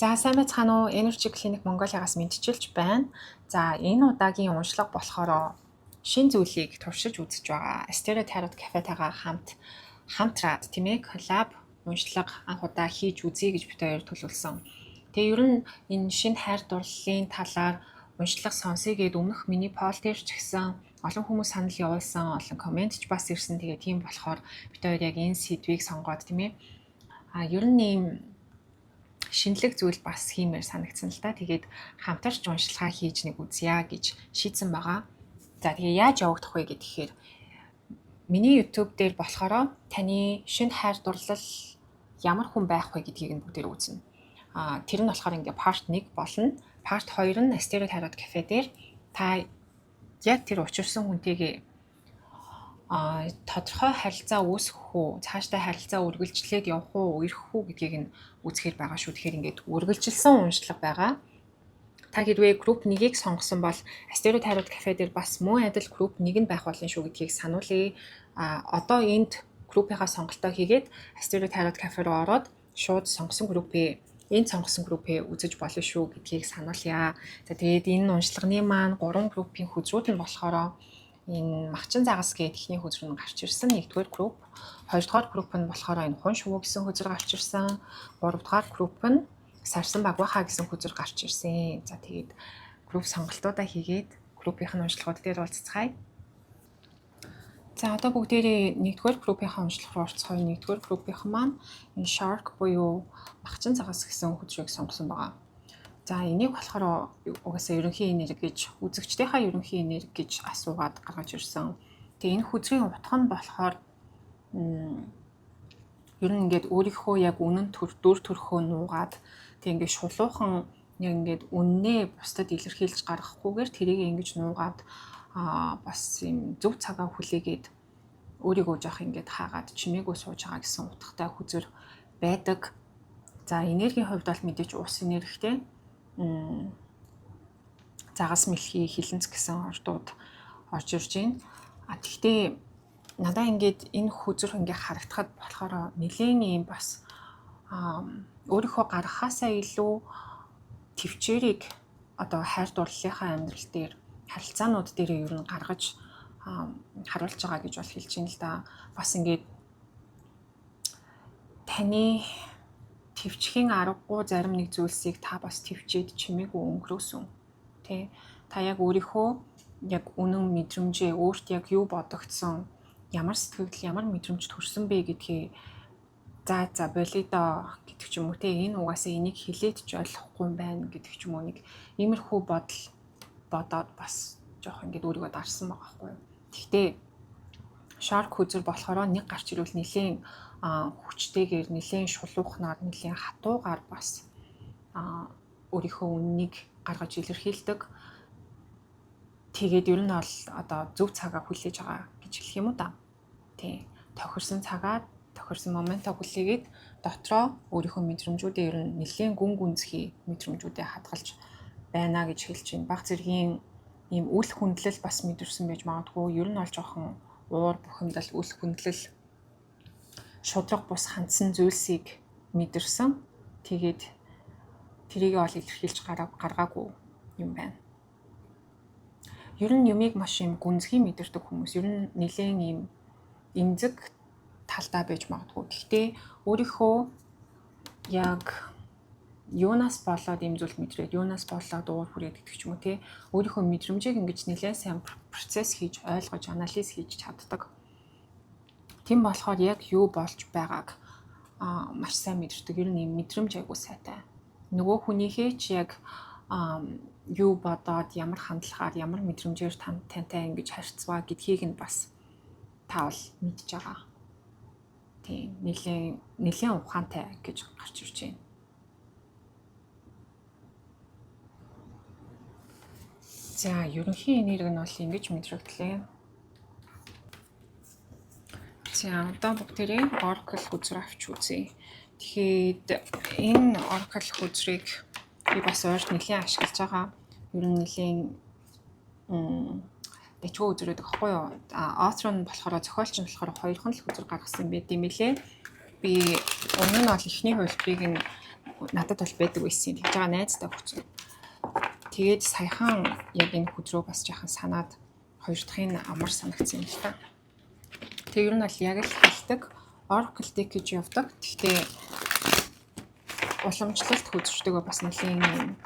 За сайн байцгаана уу? Energy Clinic Mongolia-гаас мэдчилж байна. За энэ удаагийн уншлага болохоор шин зүйлийг туршиж үзэж байгаа. Asteriot Tarot Cafe-тайгаа хамтраад тийм ээ коллаб уншлага анх удаа хийж үзье гэж бид хоёр төлөвлөсөн. Тэгээ ер нь энэ шинэ хайр дурлалын талаар уншлага сонсъё гэд өмнөх миний пол дээр ч гэсэн олон хүмүүс санал явуулсан, олон комент ч бас ирсэн. Тэгээ тийм болохоор бид хоёр яг энэ сэдвийг сонгоод тийм ээ ер нь ийм шинэлэг зүйл бас хиймээр санагдсан л та. Тэгээд хамтарч уншлагаа хийж нэг үзье гэж шийдсэн байгаа. За тэгээ яаж явагдах вэ гэхээр миний YouTube дээр болохоор таны шинэ хайр дурлал ямар хүн байх вэ гэдгийг нь бүгдээр үзнэ. Тэр нь болохоор ингээ part 1 болно. Part 2 нь Asteriot Tarot Cafe дээр та яг тэр учирсан хүнтэйгээ тодорхой харилцаа үүсгэх үү, цаашдаа харилцаа үргэлжлээд явах уу, ирэх үү гэдгийг нь үзэхээр байгаа шүү. Тэгэхээр ингээд үргэлжилсэн уншлага байгаа. Та хэрвээ групп 1-ийг сонгосон бол Asteriot Tarot Cafe дээр бас мөн адил групп 1 нь байх болно шүү гэдгийг сануулъя. Одоо энд группийнхаа сонголтоо хийгээд Asteriot Tarot Cafe руу ороод шууд сонгосон группээ үзэж болно шүү гэдгийг сануулъя. За тэгээд энэ уншлагын маань 3 группийн хүзрүүд нь болохоор энэ Махчин загас гэдэг ихний хөзөр нь гарч ирсэн. 1-р групп, 2-р групп нь болохоор энэ Хун шувуу гэсэн хөзөр гарч ирсэн. 3-р групп нь Сарсан Багвахаа гэсэн хөзөр гарч ирсэн. За тэгээд групп сонголтуудаа хийгээд группийн уншлагууд дээр уулзцгаая. За одоо бүгдээрээ 1-р группийнхаа уншлах руу орцгоё. 1-р группийнх маань энэ Shark буюу Махчин загас гэсэн хөзрийг сонгосон байгаа. За энийг болохоор угаасаа ерөнхий энерги гэж үзэгчдийнхаа ерөнхий энерги гэж асуугаад гаргаж ирсэн. Тэгээ энэ хүзрийн утга нь болохоор ер нь ингээд өөрийнхөө яг үнэн дүр төрхөө нуугаад тэг ингээд шулуухан яг ингээд үннээ бусдад илэрхийлж гаргахгүйгээр тэрийг ингэж нуугаад бас юм зөв цагаа хүлээгээд өөрийгөө жоох ингээд хаагаад чимээгүй сууж байгаа гэсэн утгатай хүзэр байдаг. За энергийн хувьд бол мэдээж ус энергитэй загас мэлхий хилэнц гэсэн ордууд орж ирж байна. Гэхдээ надаа ингээд энэ хүзэр ингээ харагдахад болохоор нэлээд юм бас өөрийнхөө гаргахаасаа илүү төвчээрийг одоо хайр дурлалынхаа амьдрал дээр харилцаанууд дээр ер нь гаргаж харуулж байгаа гэж бол хэлж байна л да. Бас ингээд таны төвчхийн аргагүй зарим нэг зүйлсийг та бас төвчээд чимээгүй өнгөрөөсөн. Тэ та яг өөрийнхөө яг үнэн мэдрэмжээ өөрт яг юу бодогдсон, ямар сэтгэл, ямар мэдрэмж төрсөн бэ гэдгийг за болио доо гэдэг ч юм уу. Тэ энэ угаасаа энийг хилээд ч ойлгохгүй юм байна гэдэг ч юм уу. Нэг иймэрхүү бодоод бас жоох ингээд өөрийгөө дарсан байгаа байхгүй юу. Гэхдээ Shark хүзэр болохоор нэг гарч ирвэл нэлийн хүчтэйгээр нэлийн шулуухнаар нэлийн хатуугаар бас өөрийнхөө үннийг гаргаж илэрхийлдэг. Тэгээд ер нь бол одоо зөв цагаа хүлээж байгаа гэж хэлэх юм уу да. Тий. Тохирсон цагаа, тохирсон моментоо хүлээгээд дотроо өөрийнхөө мэдрэмжүүдээ ер нь нэлийн гүн гүнзгий мэдрэмжүүдээ хадгалж байна гэж хэлж байна. Баг зэргийн ийм үл хүндлэл бас мэдэрсэн байж магадгүй. Ер нь бол жоохон уур бухимдал, үл хүндлэл, шудраг бус хандсан зүйлсийг мэдэрсэн. Тэгээд тэрийг ол илэрхийлж гаргаагүй юм байна. Ер нь юмыг маш юм гүнзгий мэдэрдэг хүмүүс ер нь нэлээд юм эмзэг талдаа байж магадгүй. Гэхдээ өөрийнхөө яг юунаас болоод юм зүйл мэдрээд, юунаас болоод уур хүрээд гэдэг ч юм уу тий. Өөрийнхөө мэдрэмжийг ингэж нэлээд сайн процесс хийж, ойлгож, анализ хийж чаддаг. Тийм болохоор яг юу болж байгааг маш сайн мэдэрдэг. Ер нь мэдрэмж айгуу сайтай. Нөгөө хүнийхээ ч яг юу бодоод, ямар хандлагаар, ямар мэдрэмжээр тантай ингэж харьцваа гэдгийг нь бас та бол мэдж байгаа. Тийм нэлийн ухаантай гэж гарч ирж байна. За ерөнхий энерги нь бол ингэж мэдрэгдлээ. За одоо бүгдээрээ Oracle хүзэр авч үзье. Тэгэхээр энэ Oracle хүзрийг би бас өөрт нэлийн ашиглаж байгаа. Ер нь нэлийн дэчгөө үзэр гэдэг аахгүй юу? Author нь болохоор зохиолч нь болохоор 2хан л хүзэр гаргасан байт юм билээ. Би өмнө нь бол эхний хувилбарыг нь надад бол байдаг байсан. Тэгж байгаа найзтай өгсөн. Тэгээд саяхан яг энэ хүдрөө бас жаахан санаад хоёр дахын амар санагдсан юм л та. Тэг ер нь бол яг л хэлдэг Oracle deck гэж явдаг. Гэхдээ уламжлалт хөдөлгчдөөгөө бас нэлийн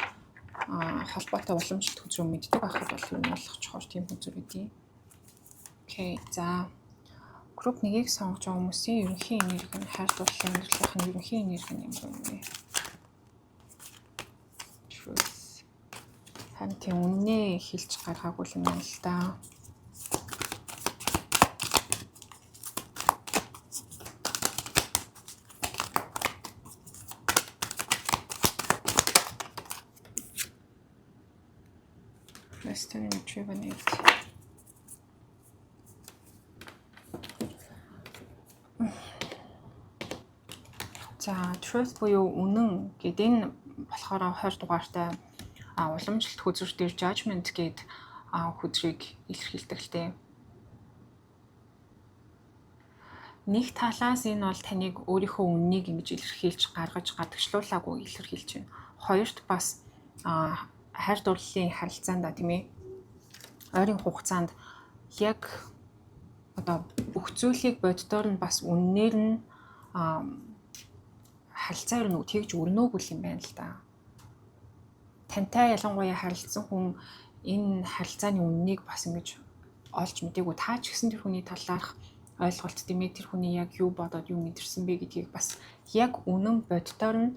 холбоотой уламжлалт хөдөлгөөн мэддэг байхад бол ер нь болох чухал тийм хөдөлгөөн үүдий. Окей. За групп 1-ийг сонгож байгаа хүмүүсийн ерөнхий энерги нь хайрлуулсан амьдралын ерөнхий энерги нь юм байна. Харин тийм үннээ хэлж гаргаагүй юм байна л да. Western Rejuvenate. За, truth буюу үнэн гэдэг энэ болохоор 20 дугаартай уламжлалт хөдөлгөөр дээр judgment гээд хөдөлгөөг илэрхийлдэг л дээ. Нэг талаас энэ бол таныг өөрийнхөө үннийг ингэж илэрхийлж гаргаж гадагшлуулаагүй илэрхийлж байна. Хоёрт бас хайр дурлалын харилцаанд тийм ээ ойрын хугацаанд яг одоо бүх зүйлийг боддоор нь бас үннээр нь харилцаа юу тэгж өрнөөгүй юм байна л да. Тантай ялангуяа харилцсан хүн энэ харилцааны үннийг бас ингэж олж мэдээгүй та ч гэсэн тэр хүний талаарх ойлголт тийм ээ тэр хүний яг юу бодоод юу мэдэрсэн бэ гэдгийг бас яг үнэн боддоор нь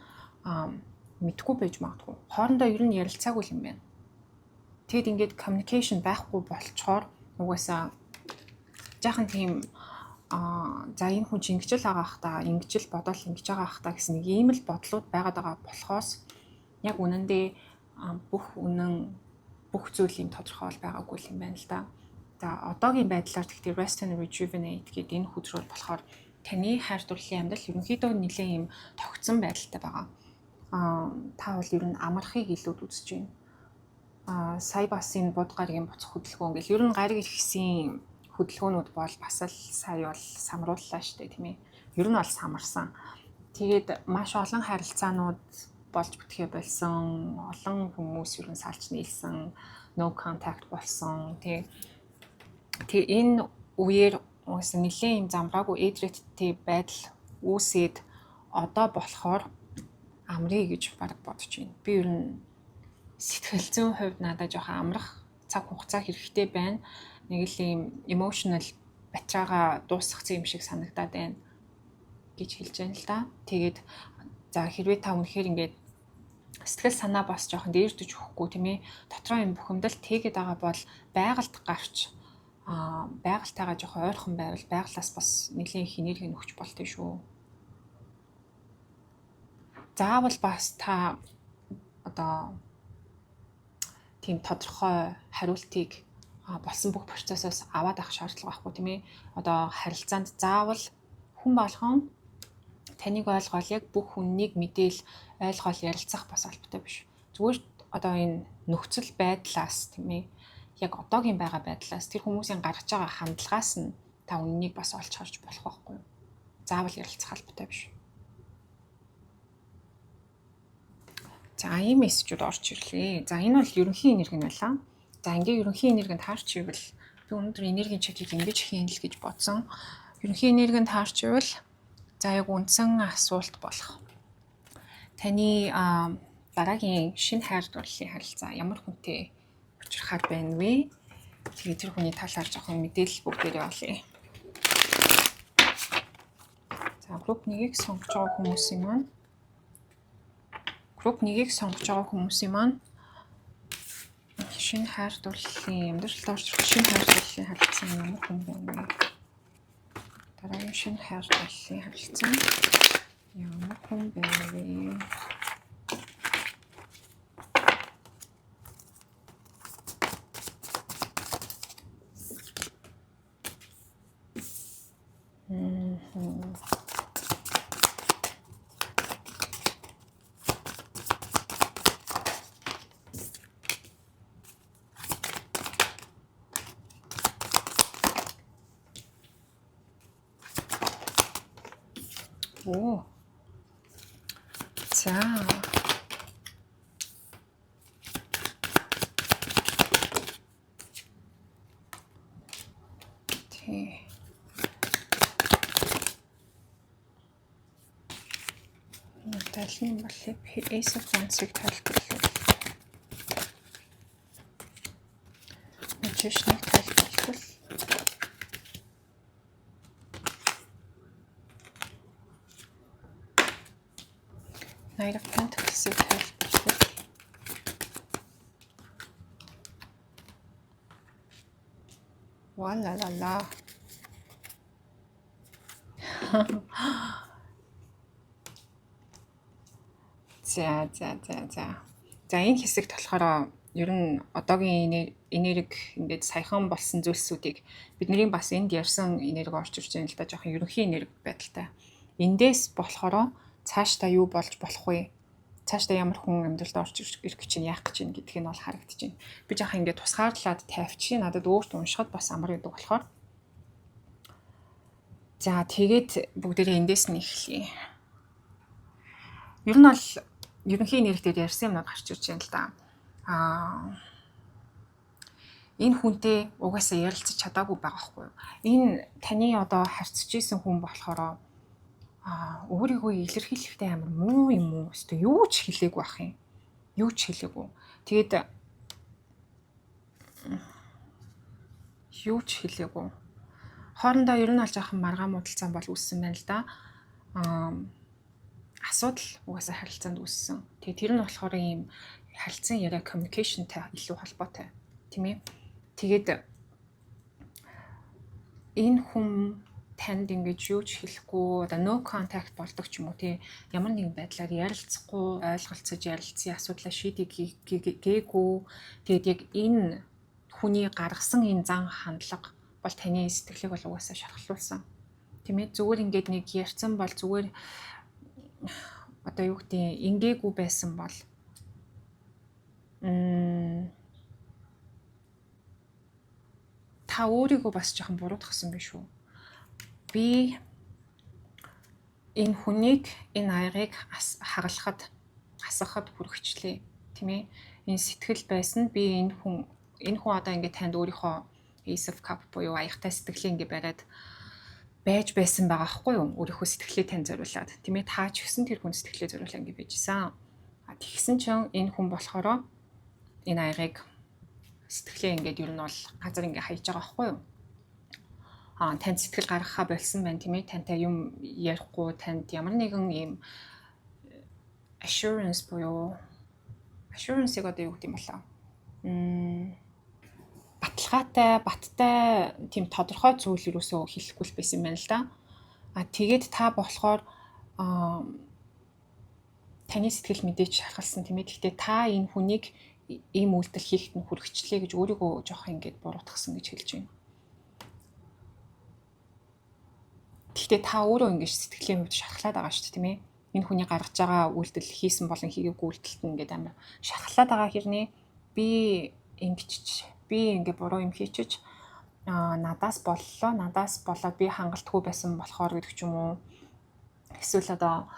мэдгүй байж магадгүй. Хоорондоо ер нь ярилцаагүй юм байна. Тэгэд ингээд communication байхгүй болчоор угаасаа жаахан тийм за энэ хүн ингэж л байгаа хта, ингэж л бодоод ингэж байгаа хта гэсэн нэг ийм л бодлууд байгаад байгаа болохоос яг үнэндээ бүх үнэн бүх зүйл юм тодорхой байгаагүй юм байна л да. За одоогийн байдлаар тэгтээ rest and rejuvenate гэдэг энэ хөдөлгөөр болохоор таны хайр дурлалын амьдрал ерөнхийдөө нэлээд юм тогтсон байдалтай байгаа. Та бол ер нь амархыг илүүд үзэж байна. Сая бас энэ бод гаригийн буцах хөдөлгөөн гэл ер нь гариг иргэсийн хөдөлгөөнүүд бол бас л сая бол самрууллаа штэ тийм ээ. Ер нь бол самарсан. Тэгээд маш олон харилцаанууд болж бүтгэе болсон. Олон хүмүүс ер нь салж нийлсэн, no contact болсон. Тэгээ энэ үеэр уусаа нэлээд юм замбраагүй эдрэттэй байдал үүсээд одоо болохоор амрыг гэж баг бодож байна. Би ер нь сэтгэл зүйн хувьд надад жоохон амрах цаг хугацаа хэрэгтэй байна. Нэг л юм emotional батраага дуусгацсан юм шиг санагдаад байна гэж хэлж байна л да. Тэгээд за хэрвээ та үнэхээр ингээд сэтгэл санаа бас жоохон дээрдэж өгөхгүй тийм ээ. Дотроо юм бухимдал тэгээд байгаа бол байгальд гарч байгальтайгаа жоохон ойрхон байвал байгалаас бас нэлийн их энерги нөхч болтой шүү. Заавал бас та одоо тийм тодорхой хариултыг болсон бүх процессоос аваад авах шаардлага байхгүй тийм ээ. Одоо харилцаанд заавал хүн болгон таныг ойлгоол яг бүх үннийг мэдээл ойлгоол ярилцах бас албатай биш. Зүгээр одоо энэ нөхцөл байдлаас тийм ээ. Яг одоогийн байгаа байдлаас тэр хүмүүсийн гаргаж байгаа хандлагаас нь та үннийг бас олж харж болох байхгүй юу? Заавал ярилцах албатай биш. За ийм мессежүүд орж ирлээ. За энэ бол ерөнхий энерги нь байлаа. За ингээ ерөнхий энергинд таарч ивэл би өнөөдөр энергийн чекийг ингэж хийн л гэж бодсон. Ерөнхий энергинд таарч ивэл за яг үндсэн асуулт болох. Таны дараагийн шинэ хайр дурлалын харилцаа ямар хүнтэй учрахаар байна вэ? Тэгээд тэр хүний талаар жоохон мэдээлэл бүгдээрээ олъё. За групп 1-ийг сонгож байгаа хүмүүсийн маань групп 1-ийг сонгож байгаа хүмүүсийн маань шинэ хайр дурлалын амьдралд орж ирэх шинэ хайр дурлалын харилцаа ямар хүн байна вэ? Дараагийн шинэ хайр дурлалын харилцаа ямар хүн байна вэ? Оо. За аль нь бол Ace of Wands-ыг тайлбарлавал Magician-ыг тайлбарлавал Knight of Pentacles-ыг тайлбарлавал Валалала. За. За энэ хэсэгт болохоор ер нь одоогийн энерги ингээд саяхан болсон зүйлсүүдийг бидний бас энд ярьсан энерги орж ирж байгаа л да жоохон ерөнхий энерги байдалтай. Эндээс болохоор цаашдаа юу болж болох вэ? Цаашдаа ямар хүн амьдралд орж ирэх гэж яах гэж байна гэдг нь бол харагдаж байна. Би жоохон ингээд тусгаарлаад тавьчих. Надад өөрт уншихад бас амар гэдэг болохоор. За тэгээд бүгдээрээ эндээс нь эхлэе. Ер нь бол ерөнхий энергиээр ярьсан юмнууд гарч ирж байна л да. Энэ хүнтэй угаасаа ярилцаж чадаагүй байгаа хгүй юу? Энэ таны одоо харьцаж исэн хүн болохоор өөрийгөө илэрхийлэхдээ амар муу юм уу? Өстой юу ч хэлээгүй ах юм. Юу ч хэлээгүй. Тэгээд юу ч хэлээгүй. Хоорондоо ер нь аль жоохон маргаан муудалцсан бол үүссэн байна л да. Асуудал угаасаа харилцаанд үүссэн. Тэгээд тэр нь болохоор ийм харилцан яриа communicationтай илүү холбоотой. Тийм ээ. Тэгээд энэ хүн танд ингэж юу ч хэлэхгүй одоо no contact болдог ч юм уу тий ямар нэгэн байдлаар ярилцахгүй ойлголцож ярилцсан асуудлаа шийдэх гээгүй. Тэгээд яг энэ хүний гаргасан энэ зан хандлага бол таны сэтгэлийг бол угаасаа шархлуулсан. Тийм ээ. Зүгээр ингээд нэг ярьсан бол зүгээр одоо юу гэдэг ингээгүй байсан бол та өөрийгөө бас жоохон буруутгасан биш үү? Би энэ хүнийг энэ аягийг хагалахад хасахад хүрэгчлээ. Тийм ээ. Энэ сэтгэл байсан би энэ хүн одоо ингээд танд өөрийнхөө Ace of Cup буюу аягатай сэтгэлээ ингээд бариад байж байсан байгаа хгүй юу? Өөрийнхөө сэтгэлээ тань зориулаад. Тийм ээ. Та ч гэсэн тэр хүн сэтгэлээ зориулаад ингээд байжсэн. Тэгсэн чинь энэ хүн болохоор энэ аягийг сэтгэлээ ингээд ер нь бол газар ингээд хаяж байгаа хгүй юу? Танд сэтгэл гаргахаа болсон байна тийм ээ. Тантай юм ярихгүй танд ямар нэгэн ийм assurance буюу assurance-ыг одоо юу гэдэг юм болоо? Баттай тийм тодорхой зүйл юусоо хэлэхгүй л байсан байна л да. Тэгээд та болохоор таны сэтгэл мэдээч шархалсан тийм ээ. Гэхдээ та энэ хүнийг ийм үйлдэл хийхэд нь хүрэгчлээ гэж өөрийгөө жоох ингээд буруутгасан гэж хэлж байна. Гэхдээ та өөрөө ингэж сэтгэлийн хувьд шархлаад байгаа шүү дээ тийм ээ. Энэ хүний гаргаж байгаа үйлдэл хийсэн болон хийгээгүй үйлдэлт нь ингээд амар шархлаад байгаа хэрнээ би ингээд буруу юм хийчих надаас болоод би хангалтгүй байсан болохоор гэдэг ч юм уу. Эсвэл одоо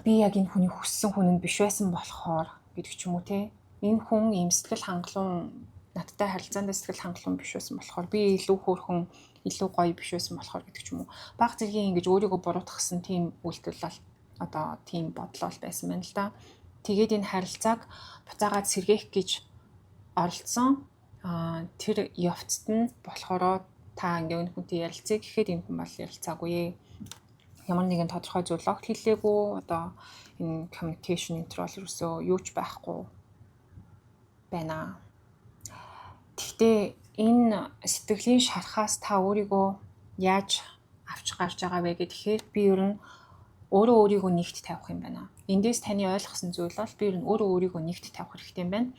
би яг энэ хүний хүссэн хүн нь биш байсан болохоор гэдэг ч юм уу те. Энэ хүн ийм сэтгэл хангалуун надтай харилцаанд сэтгэл хангалуун биш байсан болохоор би илүү хөөрхөн илүү гоё биш байсан болохоор гэдэг ч юм уу. Баг зэргийн ингэж өөрийгөө буруутгасан тийм үйлдэл бол одоо тийм бодлол байсан байна л да. Тэгээд энэ харилцааг буцаагаад сэргээх гэж оролцсон тэр явцад нь болохоор та ингээ энэ хүнтэй ярилцъя гэхэд энэ хүн бол ярилцаагүй. Ямар нэгэн тодорхой зүйл огт хэлээгүй. Одоо энэ communication control ерөөсөө юу ч байхгүй байна. Гэхдээ энэ сэтгэлийн шархаас та өөрийгөө яаж авч гарч байгаа вэ гэхээр би ер нь өөрийгөө нэгт тавих юм байна. Эндээс таны ойлгосон зүйл бол би ер нь өөрийгөө нэгт тавих хэрэгтэй юм байна.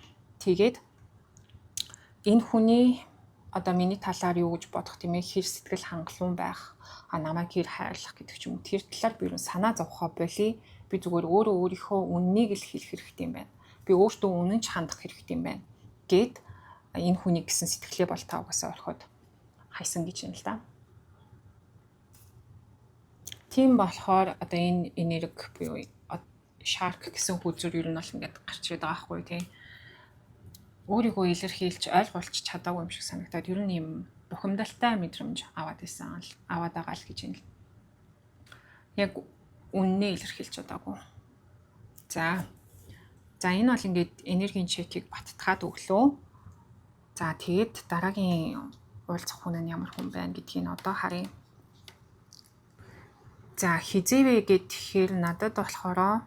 Тэгээд энэ хүний одоо миний талаар юу гэж бодох тийм ээ хэр сэтгэл хангалуун байх намайг хэр хайрлах гэдэг ч юм уу тэр талаар би ер нь санаа зовхоо болий би зүгээр өөрийнхөө үннийг л хэлэх хэрэгтэй юм байна. Би өөртөө үнэн ч хандах хэрэгтэй юм байна гэд энэ хүний гэсэн сэтгэлээ бол та угаасаа орхиод хайсан гэж юм л да. Тийм болохоор одоо энэ энерги буюу shark гэсэн хүзүр ер нь бол ингээд гарч ирээд байгаа хгүй тийм. Өөрийгөө илэрхийлж ойлгуулж чадаагүй юм шиг санагдаад ер нь юм бухимдалтай мэдрэмж аваад байгаа л гэж юм. Яг үннээ илэрхийлж чадаагүй. За энэ бол ингээд энергийн чекийг баттгаад өглөө. За тэгээд дараагийн уулзах хүн нь ямар хүн байна гэдгийг одоо харъя. За хизээвэ гэхээр надад болохоор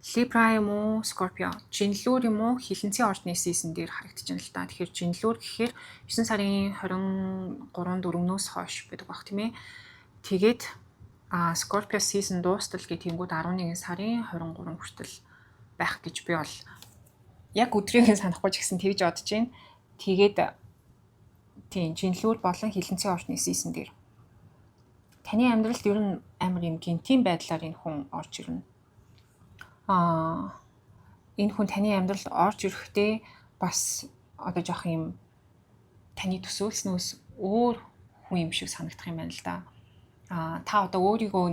Libra юм уу, Scorpio, Жинлүүр юм уу, хилэнцгийн ордны season дээр харагдаж байна л та. Тэгэхээр Жинлүүр гэхээр 9 сарын 23-4-нөөс хойш байдаг баг тийм ээ. Тэгээд Scorpio season дуустал гэнгүүт 11 сарын 23 хүртэл байх гэж би бол яг өдрийг санахгүй ч гэсэн тэгж бодож байна. Тэгээд тийм Жинлүүр болон хилэнцгийн ордны season дээр таны амьдралд ер нь амар юм гинтийн байдлаар энэ хүн орж ирнэ. Энэ хүн таны амьдралд орж ирэхдээ бас одоо жоох юм таны төсөөлснөөс өөр хүн юм шиг санагдах юм байна л да. Та одоо өөрийгөө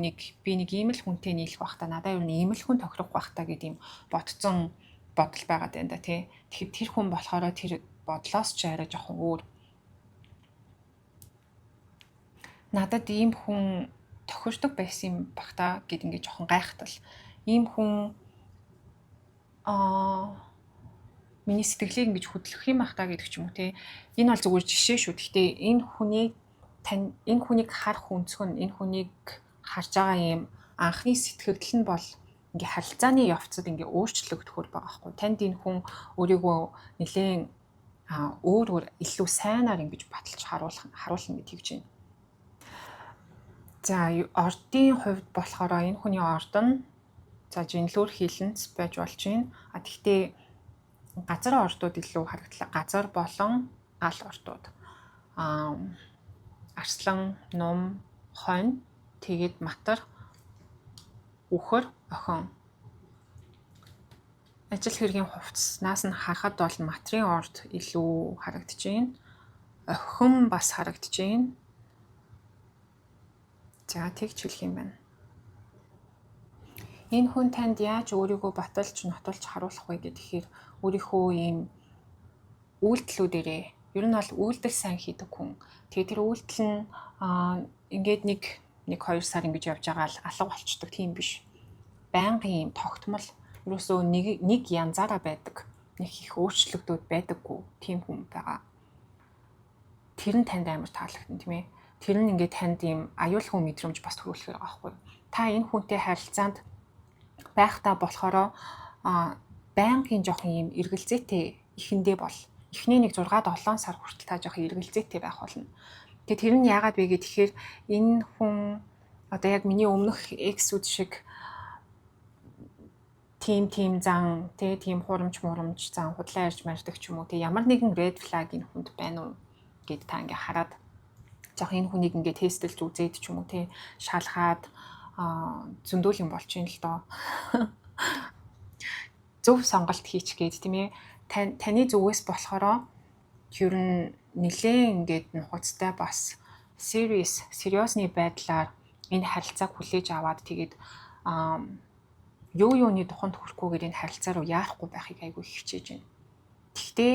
би нэг ийм л хүнтэй нийлэх байх та, надад ер нь ийм л хүн тохирох байх та гэдэг юм бодцсон бодол байгаад байна да тий. Тэгэхээр тэр хүн болохоор тэр бодлоос ч арай жоох өөр. Надад ийм хүн тохирдог байсан юм бах та гэд ингээд жоохон гайхтал. Ийм хүн миний сэтгэлийг ингэж хөдлөх юм ах та гэдэг ч юм уу те. Энэ бол зүгээр жишээ шүү. Гэхдээ энэ хүнийг харах өнцгөн, энэ хүнийг харж байгаа юм анхны сэтгэл нь бол ингээ харилцааны явцад ингээ өөрчлөгдөхөр байгаа хгүй. Танд энэ хүн өөрийгөө нэлээд өөр илүү сайнаар ингэж баталж харуулна гэж тэгж байна. За ордын хувьд болохоор энэ хүний орд нь за Жинлүүр хилэнц байж болж байна. Тэгтээ газар ордууд илүү харагдлаа. Газар болон гал ордууд. Арслан, Нум, Хонь, тэгээд Матар, Үхэр, Охин. Ажил хэргийн хувцснаас нь харахад бол Матрын орд илүү харагдаж байна. Охин бас харагдаж байна. За тэгж хэлэх юм байна. Энэ хүн танд яаж өөрийгөө баталж нотолж харуулах вэ гэхээр өөрийнхөө ийм үйлдэлүүдээрээ ер нь бол үйлдэл сайн хийдэг хүн. Тэгээ тэр үйлдэл нь ингээд нэг 2 сар ингэж явж байгаа л алга болчдөг тийм биш. Байнгын ийм тогтмол ерөөсөө нэг янзаараа байдаг. Нэг их өөрчлөгдөд байдаггүй тийм хүн байгаа. Тэр нь танд амар таалагдана тийм ээ. Тэр нь ингээд танд ийм аюулгүй мэдрэмж бас төрүүлэх байгаа байхгүй. Та энэ хүнтэй харилцаанд байхдаа болохоор байнгын жоохон ийм эргэлзээтэй ихэндээ бол эхний нэг 6-7 сар хүртэл та жоохон эргэлзээтэй байх болно. Тэгээ тэр нь яагаад вэ гэхээр энэ хүн одоо яг миний өмнөх эксүүд шиг тийм зан тийм хурамч зан худлаа ярьж мардаг ч юм уу тийм ямар нэгэн red flag энэ хүнд байна уу гэд та ингээ хараад жоох энэ хүнийг ингээ тестэлж үзээд ч юм уу тийм шалгаад зөндөл юм болчих юм л доо. Зөв сонголт хийчгээд тийм ээ. Таны зүгээс болохоор ер нь нэлээд ингээд нухацтай бас сериусны байдлаар энэ харилцааг хүлээж аваад тэгээд юуны тухайд хүрэхгүйгээр энэ харилцаа руу яарахгүй байхыг айгүй хичээж байна. Гэхдээ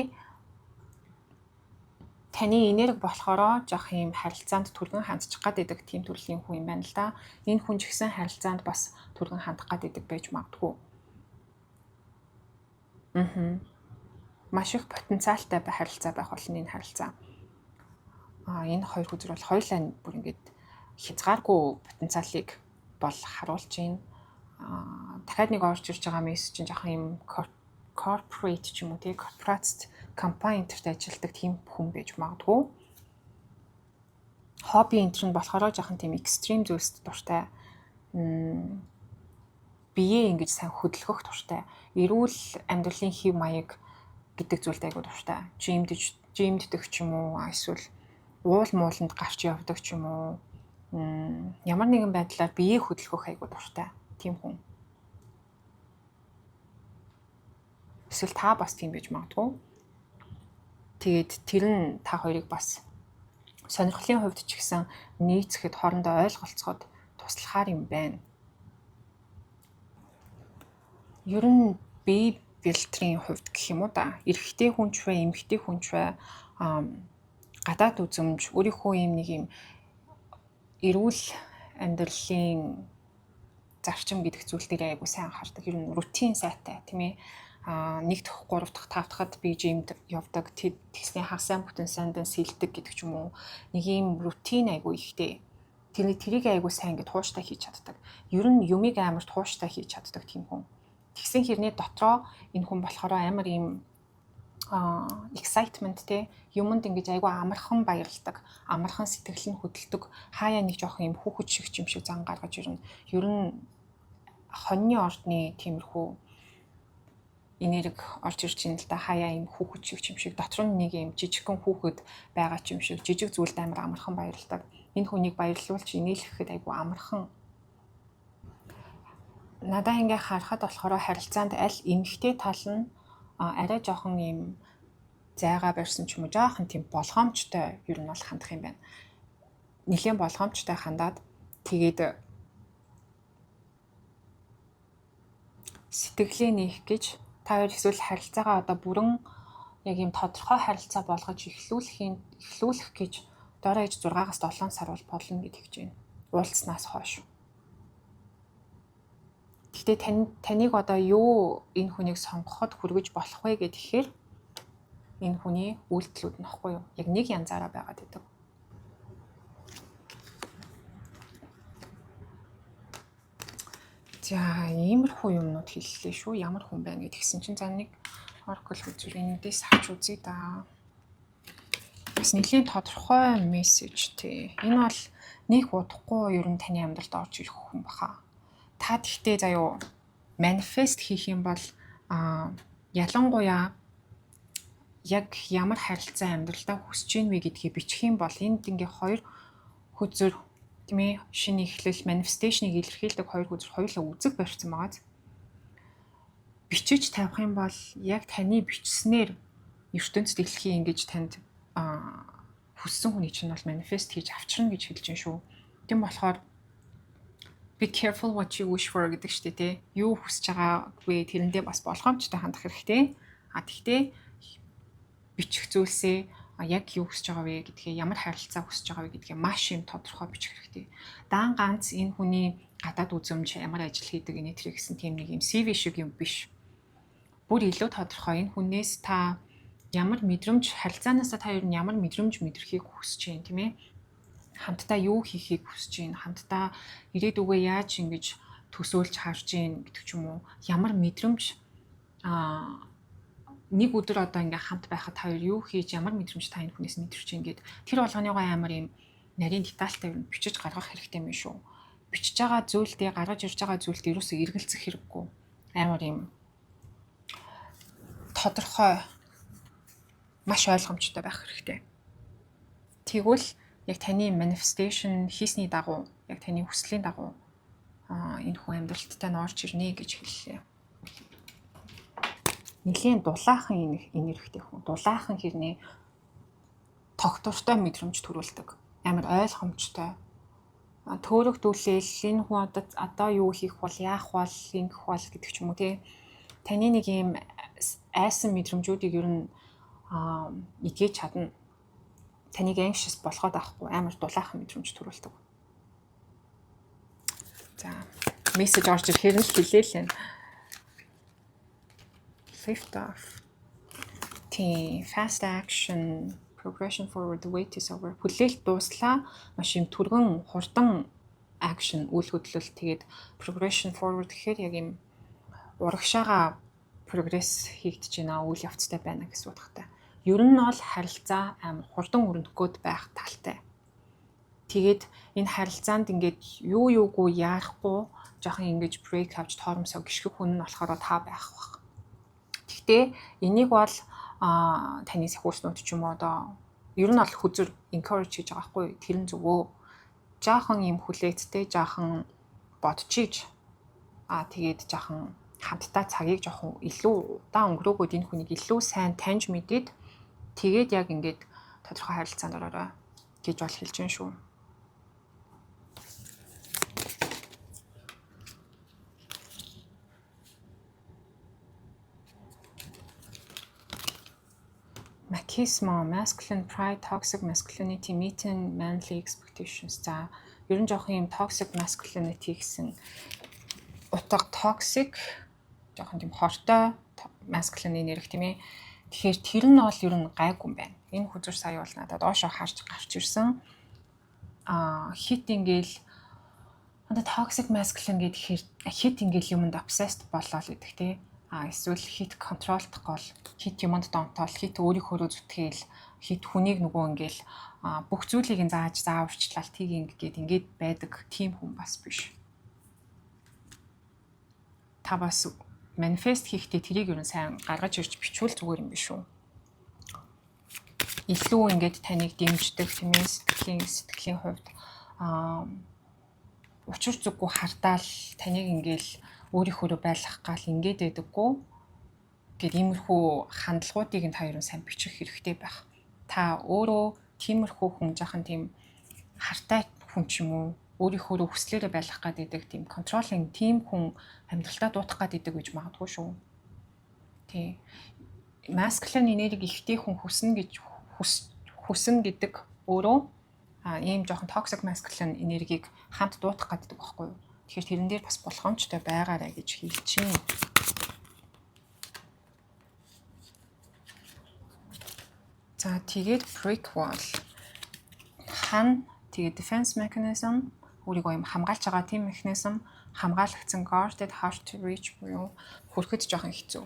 таны энерги болохоор жоох юм харилцаанд түргэн хандчих гаддаг тийм төрлийн хүн юм байна л да. Энэ хүн ч гэсэн харилцаанд бас түргэн хандах гаддаг байж магадгүй. Маш их потенциалтай харилцаа байх болно энэ харилцаа. Энэ хоёр хүзэр бол хоёулаа бүр ингээд хязгааргүй потенциалыг бол харуулж байна. Дахиад нэг орж ирж байгаа мессеж чинь жоох юм corporate ч юм уу тийм корпорац компани энтерт ажилладаг тийм хүн байж магадгүй. Хобби энтер нь болохоор жоохон тийм экстрим зүйлс дуртай. Биеэ ингэж сайн хөдөлгөх дуртай. Эрүүл амьдралын хэв маяг гэдэг зүйлд айгуу дуртай. Жимддэг ч юм уу, эсвэл уул мууланд гарч явдаг ч юм уу. Ямар нэгэн байдлаар биеэ хөдөлгөх айгуу дуртай. Тийм хүн. Эсвэл та бас тийм байж магадгүй. Тэгээд тэр нь та хоёрыг бас сонирхлын хувьд ч гэсэн нийцэхэд хоорондоо ойлголцоход туслахаар юм байна. Ер нь бие фильтрийн хувьд гэх юм уу да. Эрэгтэй хүн ч бай, эмэгтэй хүн ч бай, гадаад үзмж өөрийнхөө нэг юм эрүүл амьдралын зарчим гэдэг зүйл дээр айгу сайн анхаардаг. Ер нь рутин сайтай тийм ээ. 1 дахь 3 дахь 5 дахьад би жимд явдаг. Тэгсний хагас бүтэн сандаа сэлдэг гэдэг ч юм уу. Нэг юм рутин айгу ихтэй. Тэрийг айгу сайн ингэ тууштай хийж чаддаг. Ер нь юмыг амар тууштай хийж чаддаг тийм хүн. Тэгсэн хэрний дотроо энэ хүн болохоор амар юм excitement те юмд ингэж айгу амархан баярлдаг, амархан сэтгэл нь хөдөлдөг, хаяа нэг жоох юм хүүхэд шиг юм шиг зан гаргаж ер нь хоньны ордны тиймэрхүү энерги орж ирж байна л да. Хаяа юм хүүхэд шиг юм шиг дотор нь нэг юм жижигхэн хүүхэд байгаа юм шиг жижиг зүйлд амар амархан баярлдаг. Энэ хүнийг баярлуулж инээлгэхэд айгу амархан. Надаа ингээ харахад болохоор харилцаанд аль эмгтэй тал нь арай жоохон юм зайгаа барьсан ч юм уу жоохон тийм болгоомжтой ер нь бол хандах юм байна. Нэлээд болгоомжтой хандаад тэгээд сэтгэлээ нээх гэж та хоёр эсвэл харилцаагаа одоо бүрэн яг юм тодорхой харилцаа болгож эхлүүлэх гэж доороо иж 6-аас 7 сар бол болно гэж хэлж байна. Уулзснаас хойш. Гэхдээ таныг одоо юу энэ хүнийг сонгоход хүргэж болох вэ гэхээр энэ хүний үйлдэлүүд нь баггүй юу? Яг нэг янзаараа байгаад байдаг. За, иймэрхүү юмнууд хэллээ шүү. Ямар хүн байна гэдгсэн чинь за нэг Oracle үзүүл эндээс авч үзье да. Бас нэлийн тодорхой мессеж тий. Энэ бол нэг удахгүй ер нь таны амьдралд орж ирэх хүн баха. Та тэгтээ заяо манифест хийх юм бол ялангуяа яг ямар харилцаа амьдралдаа хүсэж гин вэ гэдгийг бичих юм бол энд ингээ хоёр хүзэр тийм ээ шинэ эхлэл манифесташныг илэрхийлдэг хоёр хүзэр хоёулаа үзэг барьсан байгаа. Бичиж тавих юм бол яг таны бичснээр ертөнцид дэлхий ингэж танд хүссэн хүний чинь бол манифест хийж авчирна гэж хэлж байна шүү. Тийм болохоор be careful what you wish for гэдэг шүү дээ тий. Юу хүсэж байгаагүй тэрэндээ бас болгоомжтой хандах хэрэгтэй. Тэгтээ бичих зүйлсээ яг юу хүсэж байгаа вэ гэдгээ ямар харилцаа хүсэж байгаа вэ гэдгээ маш юм тодорхой бичих хэрэгтэй. Даан ганц энэ хүний гадаад үзэмж ямар ажил хийдэг энэ тэр гэсэн тийм нэг юм CV шиг юм биш. Бүр илүү тодорхой энэ хүнээс та ямар мэдрэмж харилцаанаасаа та ер нь ямар мэдрэмж мэдрэхийг хүсэж байна тийм ээ. Хамтдаа юу хийхийг хүсэж байна, хамтдаа ирээдүгөө яаж ингэж төсөөлж харж байна гэдэг ч юм уу. Ямар мэдрэмж нэг өдөр одоо ингээ хамт байхад та хоёр юу хийж ямар мэдрэмж та энэ хүнээс мэдэрч байна гэд тэр болгоныгоо амар юм нарийн детальтай бичиж гаргах хэрэгтэй юм шүү. Бичиж байгаа зүйлдээ гаргаж ирж байгаа зүйлд ерөөсөө эргэлзэх хэрэггүй. Амар юм тодорхой маш ойлгомжтой байх хэрэгтэй. Тэгвэл яг таны manifestation хийсний дагуу, яг таны хүслийн дагуу энэ хүн амьдралттай нь орж ирнэ гэж хэллээ. Нэлийн дулаахан энергитэй хүн. Дулаахан хэрнээ тогтвортой мэдрэмж төрүүлдэг. Амар ойлгомжтой. Төөрөгдүүлэл энэ хүн одоо юу хийх бол, яах бол, ингэх бол гэдэг ч юм уу тий. Таны нэг юм айсан мэдрэмжүүдийг ер нь игээж чадна. Таныг anxious болгоод авахгүй амар дулаахан мэдрэмж төрүүлдэг. За, мессеж орж ирэхээр л хэлээ л. Lift off. Fast action, progression forward, the wait is over. Хүлээлт дууслаа. Маш юм түргэн хурдан action үйл хөдлөл тэгээд progression forward гэхээр яг юм урагшаага прогресс хийгдэж байна, үйл явцтай байна гэсэн утгатай. Ер нь бол харилцаа амар хурдан өрнөхгүйд байх талтай. Тэгээд энэ харилцаанд ингээд юу юугүй яарахгүй жоохон ингэж брейк авч тоормсоо гიშгэх хүн нь болохоор та байх баг. Гэхдээ энийг бол таны сэхүүснүүд ч юм уу одоо ер нь бол хүзэр encourage хийж байгаа байхгүй тэрэн зүгөө жоохон юм хүлээцтэй жоохон бодчихиж тэгээд жоохон хамтдаа цагийг жоохон илүү удаан өнгөрөөгөөд энэ хүнийг илүү сайн таньж мэдээд тэгээд яг ингээд тодорхой харилцаанд ороорой гэж бол хэлж байна шүү. Machismo, masculine pride, toxic masculinity, meeting manly expectations. За, ер нь жоох юм toxic masculinity гэсэн утга токсик жоохон тийм хортой masculine энерги тийм ээ. Тэгэхээр тэр нь бол ер нь гайгүй юм байна. Энэ хүзүүр сая бол надад доошоо гарч ирсэн. Хит ингээл toxic masculine гэхээр хит ингээл юмд obsessed болоо л гэдэг тий. Эсвэл хит контролдох гол хит юмд донтол хит өөрийнхөө зүтгэл хит хүнийг нөгөө ингээл бүх зүйлийг нь зааварчлал тийг ингээд байдаг тийм хүн бас биш. Та бас манифест хийхдээ тэрийг ер нь сайн гаргаж ирж бичвэл зүгээр юм биш үү? Илүү ингээд таныг дэмждэг тийм ээ сэтгэлийн хувьд учир зүггүй хардаал таныг ингээл өөрийнхөө байлгах гал ингээд байдаггүй гэд иймэрхүү хандлагуудыг нь та ер нь сайн бичих хэрэгтэй байх. Та өөрөө тиймэрхүү хүн жахан тийм хартай хүн ч юм уу өөрийнхөө хүслээрээ байлгах гэдэг тийм контролинг тийм хүн амьдралтаа дуутах гэдэг гэж магадгүй шүү. Тий. Masculine энерги ихтэй хүн хүснэ гэдэг өөрөө ийм жоохон toxic masculine энергийг хамт дуутах гэдэг байхгүй юу? Тэгэхээр тэрэн дээр бас болгоомжтой байгаарай гэж хэлж байна. За тэгээд prequel тэгээд defense mechanism өөрийгөө юм хамгаалж байгаа тийм механизм хамгаалагдсан guarded hard to reach буюу хүрэхэд жоохон хэцүү.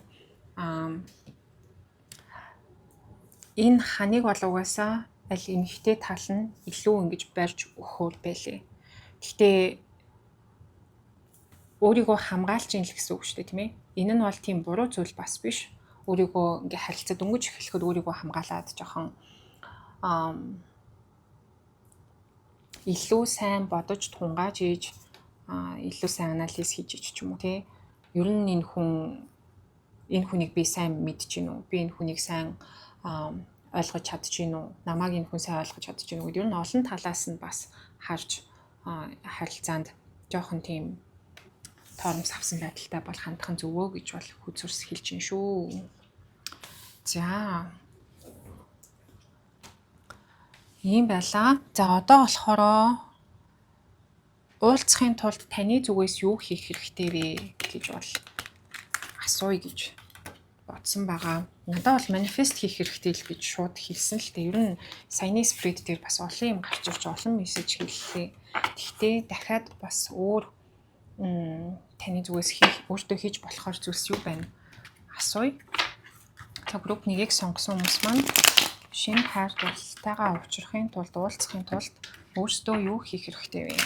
Энэ ханыг бол угаасаа аль эмэгтэй тал нь илүү ингэж барьж өгөхөөр байлээ. Гэхдээ өөрийгөө хамгаалж ийн л гэсэн үг шүү дээ тийм ээ. Энэ нь бол тийм буруу зүйл бас биш. Өөрийгөө ингээ харилцаа дөнгөж эхлэхэд өөрийгөө хамгаалаад жоохон илүү сайн бодож тунгааж ийж илүү сайн анализ хийж ч юм уу тий. Ер нь энэ хүнийг би сайн мэдж гин үү? Би энэ хүнийг сайн ойлгож чадж гин үү? Намайг энэ хүн сайн ойлгож чадж гин үү? Ер нь олон талаас нь бас харж харилцаанд жоохон тийм торомс авсан байдалтай бол хандах нь зөвөө гэж бол хүзүүрс хэлж гин шүү. За. Ийм байлаа. За одоо болохоор уулзахын тулд таны зүгээс юу хийх хэрэгтэй вэ гэж бол асууя гэж бодсон байгаа. Надад бол манифест хийх хэрэгтэй л гэж шууд хэлсэн л дээ. Ер нь саяны спред дээр бас олон юм гарч ирж олон мессеж хэллээ. Гэхдээ дахиад бас өөр таны зүгээс өөртөө хийж болохоор зүйлс юу байна? Асууя. За групп 1-ийг сонгосон хүмүүс маань шинэ хайрталтайгаа уулзахын тулд өөрсдөө юу хийх хэрэгтэй вэ?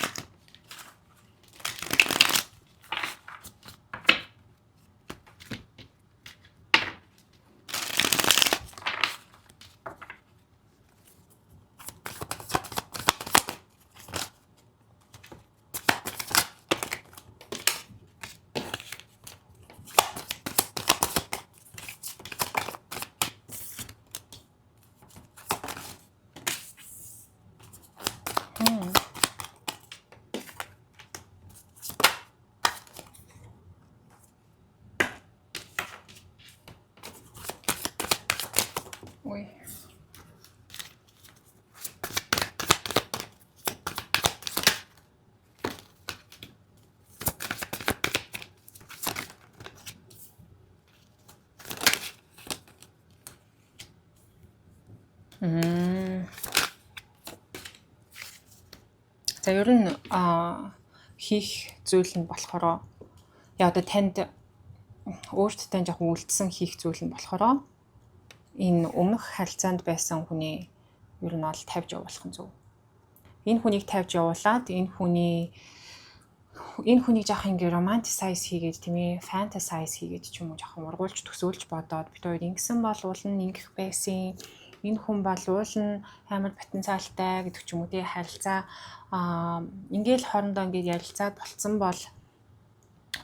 Ой. За ер нь хийх зүйл нь болохоор яа одоо танд өөртөө жоохон үлдсэн хийх зүйл нь болохоор энэ өмнөх харилцаанд байсан хүний ер нь бол тавьж явуулах нь зөв. Энэ хүнийг тавьж явуулаад энэ хүнийг жоохон ингээ романтисайз хийгээд тийм ээ, фантасайз хийгээд ч юм уу жоохон ургуулж төсөөлж бодоод бид хоёр ингэсэн бол уулна ингэх байсан. Энэ хүн бол уулна амар потенциалтай гэдэг ч юм уу тий харилцаа ингээл хоорондоо ингээд ярилцаад болцсон бол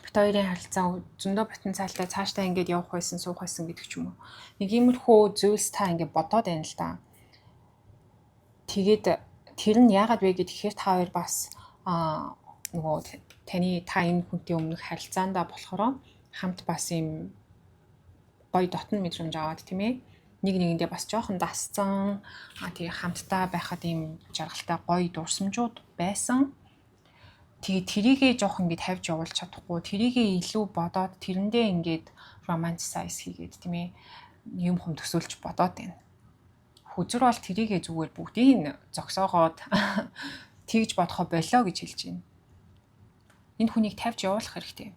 бид хоёрын харилцаа зөндөө потенциалтай цаашдаа ингээд явах байсан, суух байсан гэдэг ч юм уу. Нэг иймэрхүү зүйлс та ингээд бодоод байна л да. Тэгээд тэр нь яагаад вэ гэхээр та хоёр бас нөгөө та энэ хүнтэй өмнөх харилцаандаа болохоор хамт бас юм гоё дотн мэдрэмж аваад тийм ээ. Нэг нэгэндээ бас жоохон дасцсан тэгээ хамтдаа байхад ийм жаргалтай гоё дурсамжууд байсан. Тэгээ тэрийгээ жоох ингээд тавьж явуулж чадахгүй, тэрийгээ илүү бодоод тэрэндээ ингээд romanticize хийгээд тийм ээ юм төсөөлж бодоод байна. Хүзэр бол тэрийгээ зүгээр бүгдийг зогсоогоод тэгж бодохоо болоо гэж хэлж байна. Энэ хүнийг тавьж явуулах хэрэгтэй.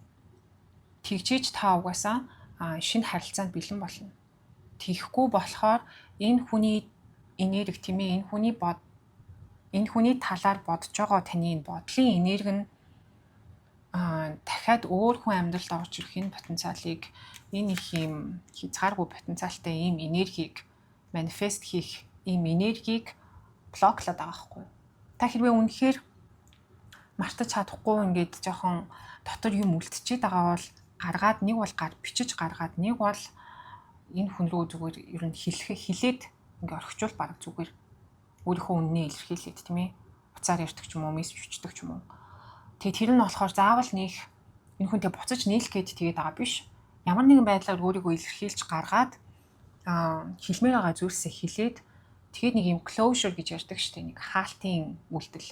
Тэгжээж та угаасаа шинэ харилцаанд бэлэн болно. Тийхгүй болохоор энэ хүний энерги тийм ээ энэ хүний талаар бодож байгаа таны бодлын энерги нь дахиад өөр хүн амьдралд орж ирэх энэ потенциалыг энэ их юм хязгааргүй потенциалтай ийм энергийг манифест хийх ийм энергийг блоклоод байгаа хгүй. Та хэрвээ үнэхээр мартаж чадахгүй ингээд жоохон дотор юм үлдчихэд байгаа бол гаргаад нэг бол бичиж гаргаад нэг бол энэ хүн рүү зүгээр ер нь хилээд ингээд орхичвол баг зүгээр өөрийнхөө үннээ илэрхийлээд тийм ээ уцаар ярьдаг ч юм уу мессеж бичдэг ч юм уу. Тэгээ тэр нь болохоор заавал нэг энэ хүнтэй буцаж нийлэх гээд тэгээд байгаа биш. Ямар нэгэн байдлаар өөрийгөө илэрхийлж гаргаад хэлмээр байгаа зүйлсээ хэлээд тэгээд нэг юм closure гэж ярьдаг штеп нэг хаалтын үйлдэл.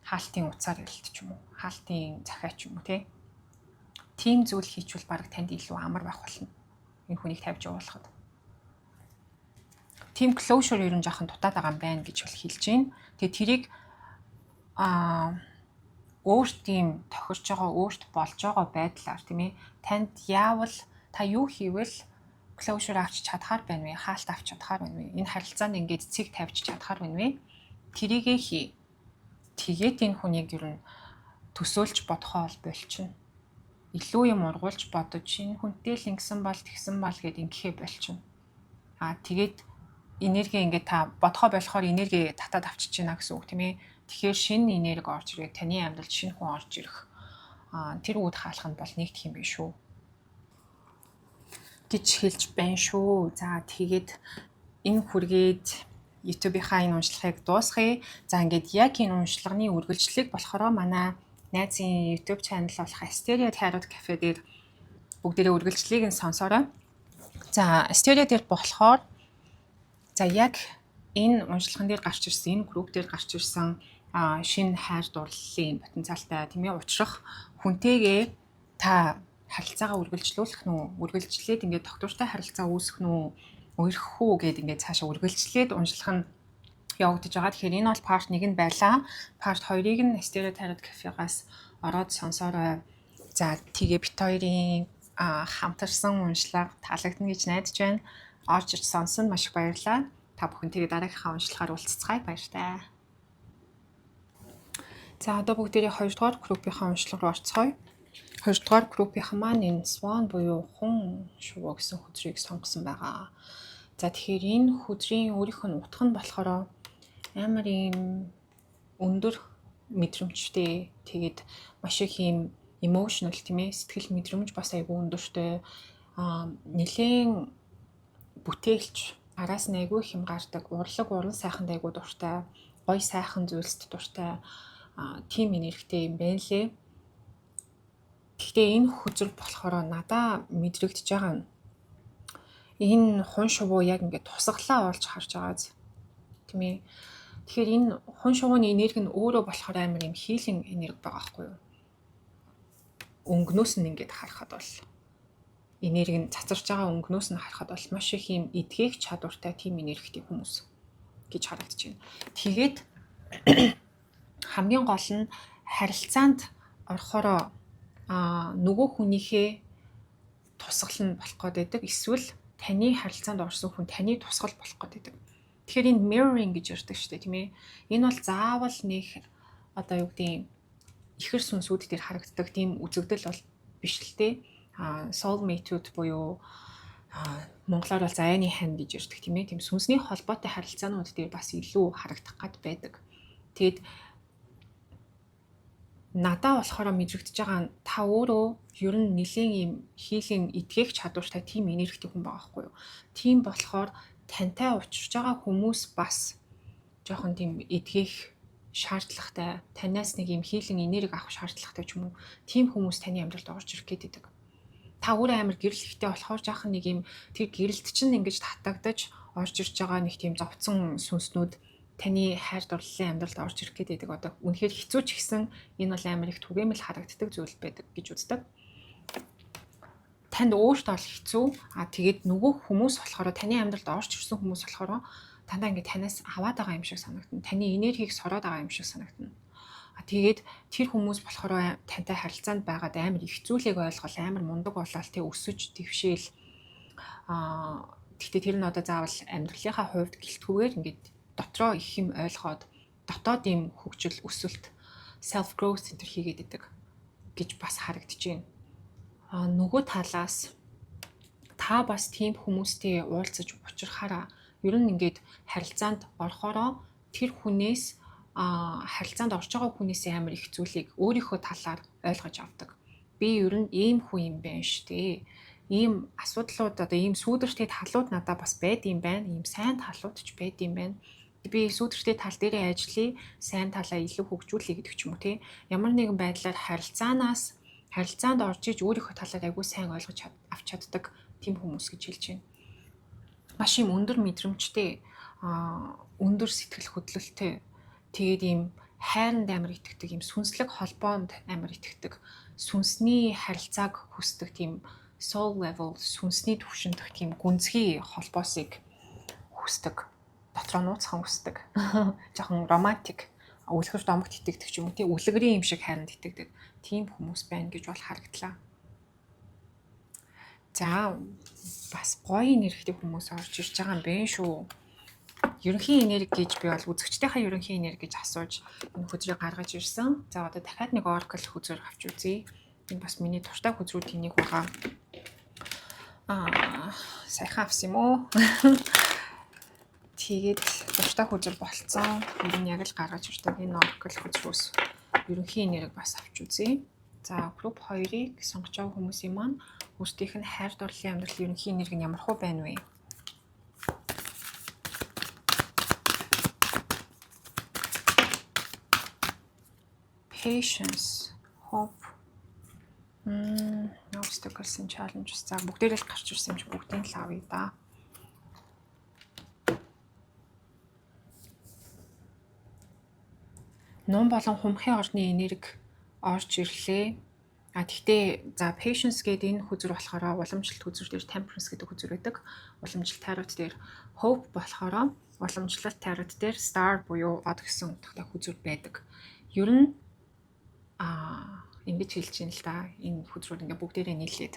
Хаалтын уцаар ярилт ч юм уу. Хаалтын захиа ч юм уу тийм зүйл хийчвэл баг танд илүү амар байх болно. Энэ хүнийг тавьж явуулахад. Team closure ер нь жоохон дутаад байгаа юм байна гэж бол хэлж байна. Тэгээ тэрийг өөрт тийм тохирч байгаа, өөрт болж байгаа байдлаар тийм ээ танд яавал та юу хийвэл closure авч чадхаар байна вэ? Хаалт авч чадхаар байна вэ? Энэ харилцаанд ингээд цэг тавьж чадхаар байна вэ? Тэрийгээ хий. Тэгээд энэ хүнийг ер нь төсөөлж бодохоо болчихно. Илүү юм ургуулж бодож энэ хүнтэй л ингэсэн бол тэгсэн бол гэд ингэхээ болчихно. Тэгээд энерги ингээд та бодхоо болохоор энерги татаад авчиж байна гэсэн үг тийм ээ. Тэгэхээр шинэ энерги орж ирэх, таны амьдралд шинэ хүн орж ирэх. Тэр үүд хаалх нь бол нэгдэх юм биш үү гэж хэлж байна шүү. За тэгээд энэ хүргээд YouTube-ийнхаа энэ уншлагыг дуусгая. За ингээд яг энэ уншлагын үргэлжлэлийг болохоор манай найзын YouTube channel болох Asteria Tarot Cafe дээр бүгдээрээ үргэлжлэлийг нь сонсоорой. За Asteria дээр болохоор за яг энэ уншлагын дээр гарч ирсэн, энэ групп дээр гарч ирсэн шинэ хайр дурлалын потенциалтай тийм ээ учрах хүнтэйгээ та харилцаагаа үргэлжлүүлэх нь үү? Үргэлжлээд ингээд доктортой харилцаа үүсгэх нь үү? Үерхэх үү гэд ингээд цаашаа үргэлжлээд уншлах нь явагдаж байгаа. Тэгэхээр энэ бол part 1 нь байлаа. Part 2-ыг нь Asteria Tarot Cafe-гаас ороод сонсоорой. За тэгээ бит хоёрын хамтарсан уншлага таалагдана гэж найдаж байна. Орж ич сонсон маш их баярлалаа. Та бүхэнтэйгээ дараагийнхаа уншлагаар уулзцгаая. Баяртай. За одоо бүгдээрээ 2 дугаар группийнхаа уншлага руу орцгоё. 2 дугаар группийнхан маань энэ Swan буюу хүн шувуу гэсэн хөдрийг сонгосон байгаа. За тэгэхээр энэ хөдрийн өөрийнх нь утга нь болохоор амар юм өндөр мэдрэмжтэй, тэгээд маш их юм emotional тийм ээ сэтгэл мэдрэмж бас айгүй өндөртэй, нэлээд бүтээлч, араас нь айгүй хэм гардаг, уран сайханд айгүй дуртай, гоё сайхан зүйлсд дуртай тийм энергитэй юм байна лээ. Гэхдээ энэ хөзөр болохоор надаа мэдрэгдэж байгаа нь энэ хун шувуу яг ингээд тусгалаа олж харж байгааз тийм ээ. Тэгэхээр энэ хун шувууны энерги нь өөрөө болохоор амар юм хийлэн энерги байгаа байхгүй юу? Өнгнөөс нь ингээд харахад бол энерги нь цацарч байгаа өнгнөөс нь харахад бол маш их юм эдгээх чадвартай тийм энергитэй хүмүүс гэж харагдаж байна. Тэгээд хамгийн гол нь харилцаанд орохороо нөгөө хүнийхээ тусгал нь болох гээд байдаг. Эсвэл таны харилцаанд орсон хүн таны тусгал болох гээд байдаг. Тэгэхээр энэ mirroring гэж ярьдаг шүү дээ, тийм ээ. Энэ бол заавал нэг одоо юу гэдэг ихэр сүнсүүд дээр харагддаг тийм үзэгдэл бол биш л дээ. Soulmate-үүд буюу монголоор бол заяаны хань гэж ярьдаг, тийм ээ. Тийм сүнсний холбоотой харилцаанууд дээр бас илүү харагдах гад байдаг. Тэгэд надаа болохоор мэдрэгдэж байгаа та өөрөө ер нь нэлийн юм хийлийн эдгээх чадвартай тийм энергитэй хүн байгаа байхгүй юу? Тийм болохоор тантай уулзж байгаа хүмүүс бас жоохон тийм эдгээх шаардлагатай, танаас нэг юм хийлийн энерги авах шаардлагатай ч юм уу, тийм хүмүүс таны амьдралд орж ирэх гээд байдаг. Та өөрөө амар гэрэл ихтэй болохоор жоохон нэг юм тэр гэрэлт чинь ингэж татагдаж орж ирж байгаа нэг тийм зовцсон сүнснүүд таны хайр дурлалын амьдралд орж ирэх гэдэг одоо үнэхээр хэцүү ч гэсэн энэ бол амар их түгээмэл харагддаг зүйл байдаг гэж үздэг. Танд өөртөө бол хэцүү. Тэгээд нөгөө хүмүүс болохоор таны амьдралд орж ирсэн хүмүүс болохоор дандаа ингээд танаас аваад байгаа юм шиг санагдана. Таны энергийг сороод байгаа юм шиг санагдана. Тэгээд тэр хүмүүс болохоор тантай харилцаанд байгаад амар их зүйлийг ойлгол, амар мундаг болол, тэг өсөж, дэвшээл. Гэхдээ тэр нь одоо заавал амьдралынхаа хувьд гэлтгүүгээр ингээд дотроо их юм ойлгоод дотоод юм хөгжил, өсөлт, self growth энэ хийгээд идэг гэж бас харагдаж байна. Нөгөө талаас та бас тийм хүмүүстэй уулзаж учрахаараа ер нь ингээд харилцаанд орохороо тэр хүнээс харилцаанд орж байгаа хүнээс амар их зүйлийг өөрийнхөө талаар ойлгож авдаг. Би ер нь ийм хүн юм байна штэ. Ийм асуудлууд одоо ийм сүүдэртэй талууд надад бас байд юм байна. Ийм сайн талууд ч байд юм байна. Би сүүдэртэй тал дээрээ ажиллая, сайн талаа илүү хөгжүүлэе гэдэг ч юм уу тий. Ямар нэгэн байдлаар харилцаанд орж иж өөрийнхөө талаар айгүй сайн ойлгож авч чаддаг тийм хүмүүс гэж хэлж байна. Маш юм өндөр мэдрэмжтэй, өндөр сэтгэл хөдлөлттэй, тэгээд ийм хайранд амар итгэдэг, ийм сүнслэг холбоонд амар итгэдэг, сүнсний харилцааг хүсдэг тийм soul level, сүнсний түвшиндх тийм гүнзгий холбоосыг хүсдэг, дотроо нууцхан хүсдэг, жоохон романтик, үлгэр домогт итгэдэг ч юм уу тий, үлгэрийн юм шиг хайранд итгэдэг тийм хүмүүс байна гэж бол харагдлаа. За бас гоё нэрхтэй хүмүүс орж ирж байгаа юм байна шүү. Ерөнхий энерги гэж би бол үзэгчдийнхаа ерөнхий энерги гэж асууж энэ хөзрийг гаргаж ирсэн. За одоо дахиад нэг oracle хөзөр авч үзье. Энэ бас миний дуртай хөзрүүдийн нэг байгаа. Сайхан авсан юм уу? Тэгээд дуртай хөзөр болцсон. Ер нь яг л гаргаж ирдэг энэ oracle хөзрөөс ерөнхий энерги бас авч үзье. За group 2-ыг сонгож байгаа хүмүүсийн маань өөрсдийнх нь хайр дурлалын амьдрал ерөнхий энерги нь ямар хөө байна вэ? Patience, hope, obstacles and challenges. За бүгдээрээ л гарч ирсэн юм чи бүгдийг л авъя да. Ном болон хумхын орны энерги орж ирлээ. Тэгтээ за patience гэдэг энэ хүзэр болохоор уламжлалт хүзэр дээр temperance гэдэг хүзэр байдаг. Уламжлалт тайрууд дээр hope болохоор уламжлалт тайрууд дээр star буюу од гэсэн утгатай хүзэр байдаг. Ер нь ингэж хэлж юм л да. Энэ хүзрүүд ингээ бүгдээрээ нийлээд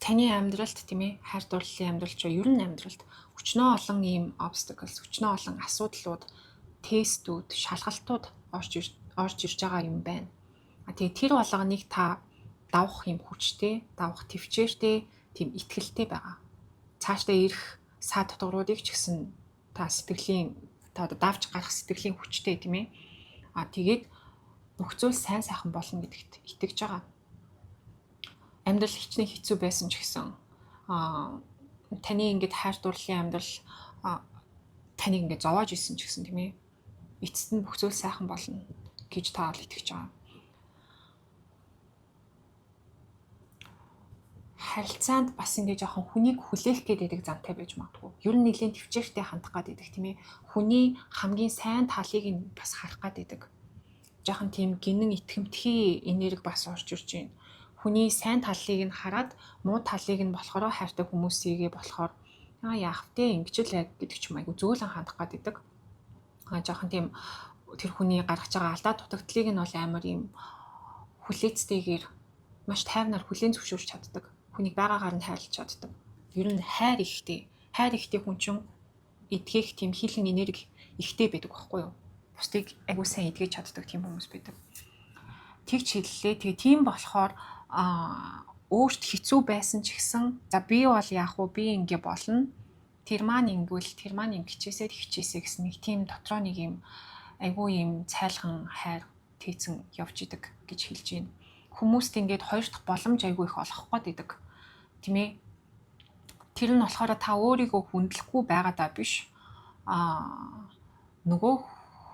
таны амьдралд тийм ээ хайр дурлалын амьдрал ч ер нь амьдралд өчнөө олон ийм obstacles, өчнөө олон асуудлууд, тестүүд, шалгалтууд орж ирж байгаа юм байна. Тэгээ тэр болгоныг та давах юм хүчтэй, давах төвчээртэй, тийм итгэлтэй байгаа. Цаашдаа ирэх саад дутгуудыг ч гэсэн та одоо давж гарах сэтгэлийн хүчтэй тийм ээ. Тэгээд бүх зүйл сайн сайхан болно гэдэгт итгэж байгаа. Амьдрал хичнээн хэцүү байсан ч гэсэн таны ингээд хайр дурлалын амьдрал таныг ингээд зовоож исэн ч гэсэн тийм ээ. Эцэст нь бүх зүйл сайхан болно гэж та бол итгэж байгаа. Харилцаанд бас ингээд жоохон хүнийг хүлээх гэдэг зантай байж магадгүй. Ер нь нэлийн төвчээртэй хандах гэдэг тийм ээ. Хүний хамгийн сайн талыг нь бас харах гэдэг. Жоохон тийм гинэн итгэмтгий энерги бас орж ирж байна. Хүний сайн талыг нь хараад муу талыг нь болохоор хайртай хүмүүсийгээ болохоор яах вэ ингэж л гэдэг ч юм айгу зөөлөн хандах гэдэг. Жоохон тийм тэр хүний гаргаж байгаа алдаа дутагдлыг нь бол амар юм хүлээцтэйгээр маш тайвнаар хүлээн зөвшөөрч чаддаг. Хүнийг байгаагаар нь хайрлаж чаддаг. Ер нь хайр ихтэй хүн чинь эдгэх тийм хилэн энерги ихтэй байдаг байхгүй юу? Бусдыг айгуу сайн эдгэж чаддаг тийм хүмүүс байдаг. Тэгж хэллээ. Тэгээ тийм болохоор өөрт хэцүү байсан ч гэсэн за би бол яах вэ? Би ингэ болно. Тэр маань ингэвэл тэр маань юм хичээсээ гэсэн нэг тийм дотроо нэг юм айгуу юм цайлган хайр тийцэн явж идэг гэж хэлж байна. Хүмүүст ингээд хоёр дахь боломж айгүй их олох гээд идэг. Тийм ээ. Тэр нь болохоор та өөрийгөө хүндлэхгүй байгаадаа биш. Нөгөө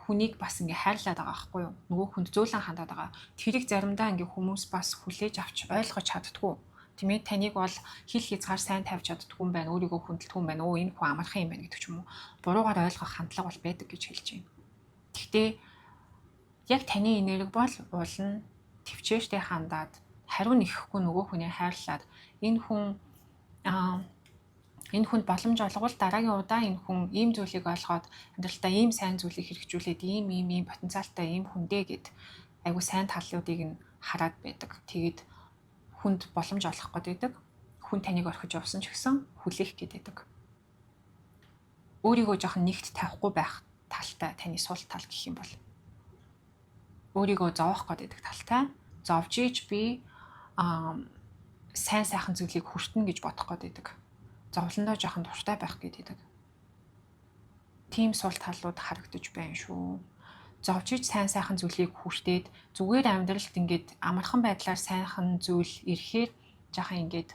хүнийг бас ингээ хайрлаад байгаа байхгүй юу? Нөгөө хүнд зөөлөн хандаад байгаа. Тэрийг заримдаа ингээ хүмүүс бас хүлээж авч ойлгож чаддгүй. Тийм ээ, таныг бол хил хязгаар сайн тавьж чаддгүй юм байна. Өөрийгөө хүндэлдэг юм байна. Энэ хүн амархан юм байна гэдэг ч юм уу. Буруугаар ойлгох хандлага бол байдаг гэж хэлж байна. Гэхдээ яг таны энерги бол уулна төвчээртэй хандаад хариу нэхэхгүй нөгөө хүнээ хайрлаад энэ хүнд боломж олгол дараагийн удаа энэ хүн ийм зүйлийг олгоод амьдралдаа ийм сайн зүйлийг хэрэгжүүлээд ийм потенциалтай ийм хүндээ гэд айгу сайн талуудыг нь хараад байдаг. Тэгээд хүнд боломж олох гэдэг. Хүн таныг орхиж явсан ч гэсэн хүлээх гэдэг. Өөрийгөө жоохон нэгт тавихгүй байх талтай таны сул тал гэх юм бол өөрийгөө зовоох гэдэг талтай зовж иж би сайн сайхан зүйлийг хүртэнэ гэж бодох гэдэг. Зовлондоо жоохон дуртай байх гэдэг. Тим сул талууд харагдаж байна шүү. Зовж иж сайн сайхан зүйлийг хүртээд зүгээр амьдралд ингээд амархан байдлаар сайхан зүйл ирэхээр жоохон ингээд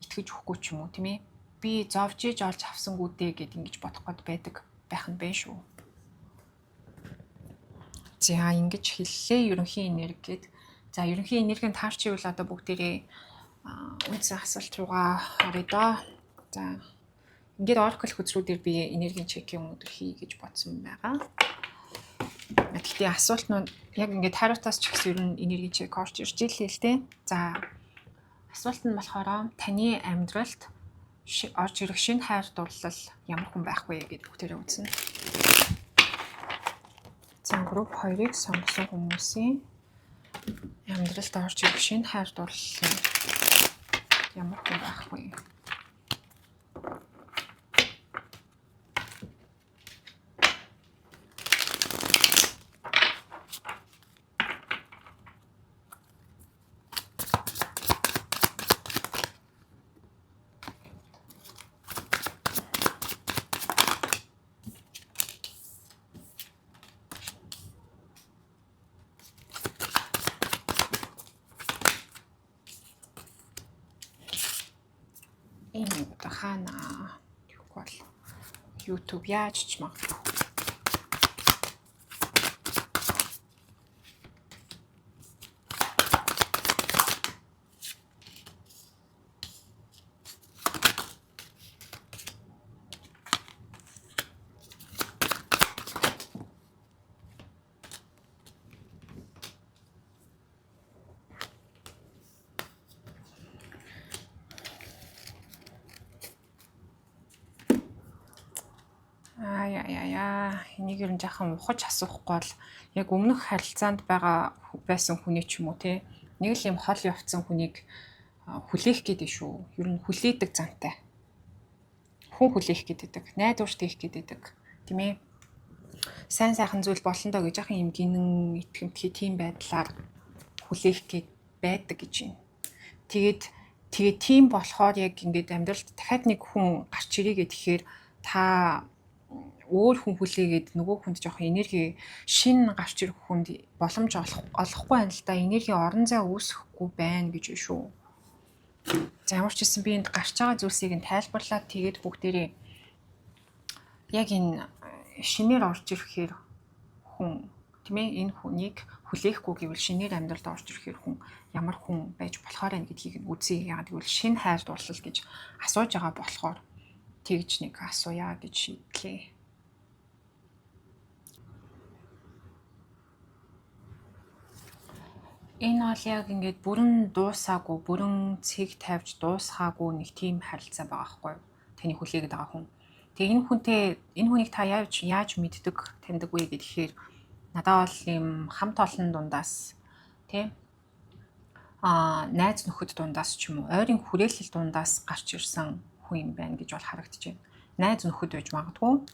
итгэж өгөхгүй ч юм уу тийм ээ. Би зовж иж олж авсангүүдээ гэд ингэж бодох гээд байдаг байх нь байна шүү. За ингэж хэллээ ерөнхий энерги гээд. За ерөнхий энергийн таарч ивэл одоо бүгдээрээ үндсэн асуулт руугаа оръё доо. За ингээд Oracle хөзрүүдээр би энергийн чекийн өнөдөр хий гэж бодсон байгаа. Гэхдээ асуулт нь яг ингээд хариутаас ч гэсэн ер нь энергийн чек орж ирж илээ л дээ. За асуулт нь болохоор таны амьдралд орж ирэх шинэ хайр дурлал ямар хүн байх вэ гэдэг бүгдээрээ үзнэ. За групп 2-ыг сонгосон хүмүүсийн амьдралд орж ирэх шинэ хайр дурлал ямар хүн байх вэ? Энэ одоо хаана юу бол YouTube яаж ч магадгүй. Энийг ер нь жаахан ухаж асуухгүй бол яг өмнөх харилцаанд байсан хүний ч юм уу те нэг л юм хол явцсан хүнийг хүлээх гэдэг шүү. Ер нь хүлээдэг зантай. Хүн хүлээх гэдэг, найдварт хийх гэдэг тийм ээ. Сайн сайхан зүйл болно доо гэж яхан юм гинэн итгэмтгий тийм байдлаар хүлээх гээд байдаг гэж байна. Тэгээд тийм болохоор яг ингээд амьдралд дахиад нэг хүн гарч ирээ гэхээр та өөр хүн хүлээгээд нөгөө хүнд жоохон энерги шин гарч ирэх хүнд боломж олохгүй байна л да. Энерги орон зай үүсэхгүй байна гэж байна шүү. За ямар ч гэсэн би энд гарч байгаа зүйлсийг нь тайлбарлаад тэгээд бүгдээрээ яг энэ шинээр орж ирэхээр хүн тийм ээ энэ хүнийг хүлээхгүй гэвэл шинээр амьдралд орж ирэхээр хүн ямар хүн байж болохоор байна гэдгийг нь үзье. Яагаад гэвэл шинэ хайр дурлал гэж асууж байгаа болохоор тэгж нэг асууя гэж шийдлээ. Энэ бол яг ингээд бүрэн дуусаагүй, бүрэн цэг тавьж дуусгаагүй нэг тийм харилцаа байгаа байхгүй юу? Таны хүлээгээд байгаа хүн. Тэгээ энэ хүнийг та яаж мэддэг, таньдаг вэ гэхээр надад бол юм хамт олон дундаас тийм найз нөхөд дундаас ч юм уу, ойрын хүрээлэл дундаас гарч ирсэн хүн юм байна гэж бол харагдаж байна. Найз нөхөд байж магадгүй.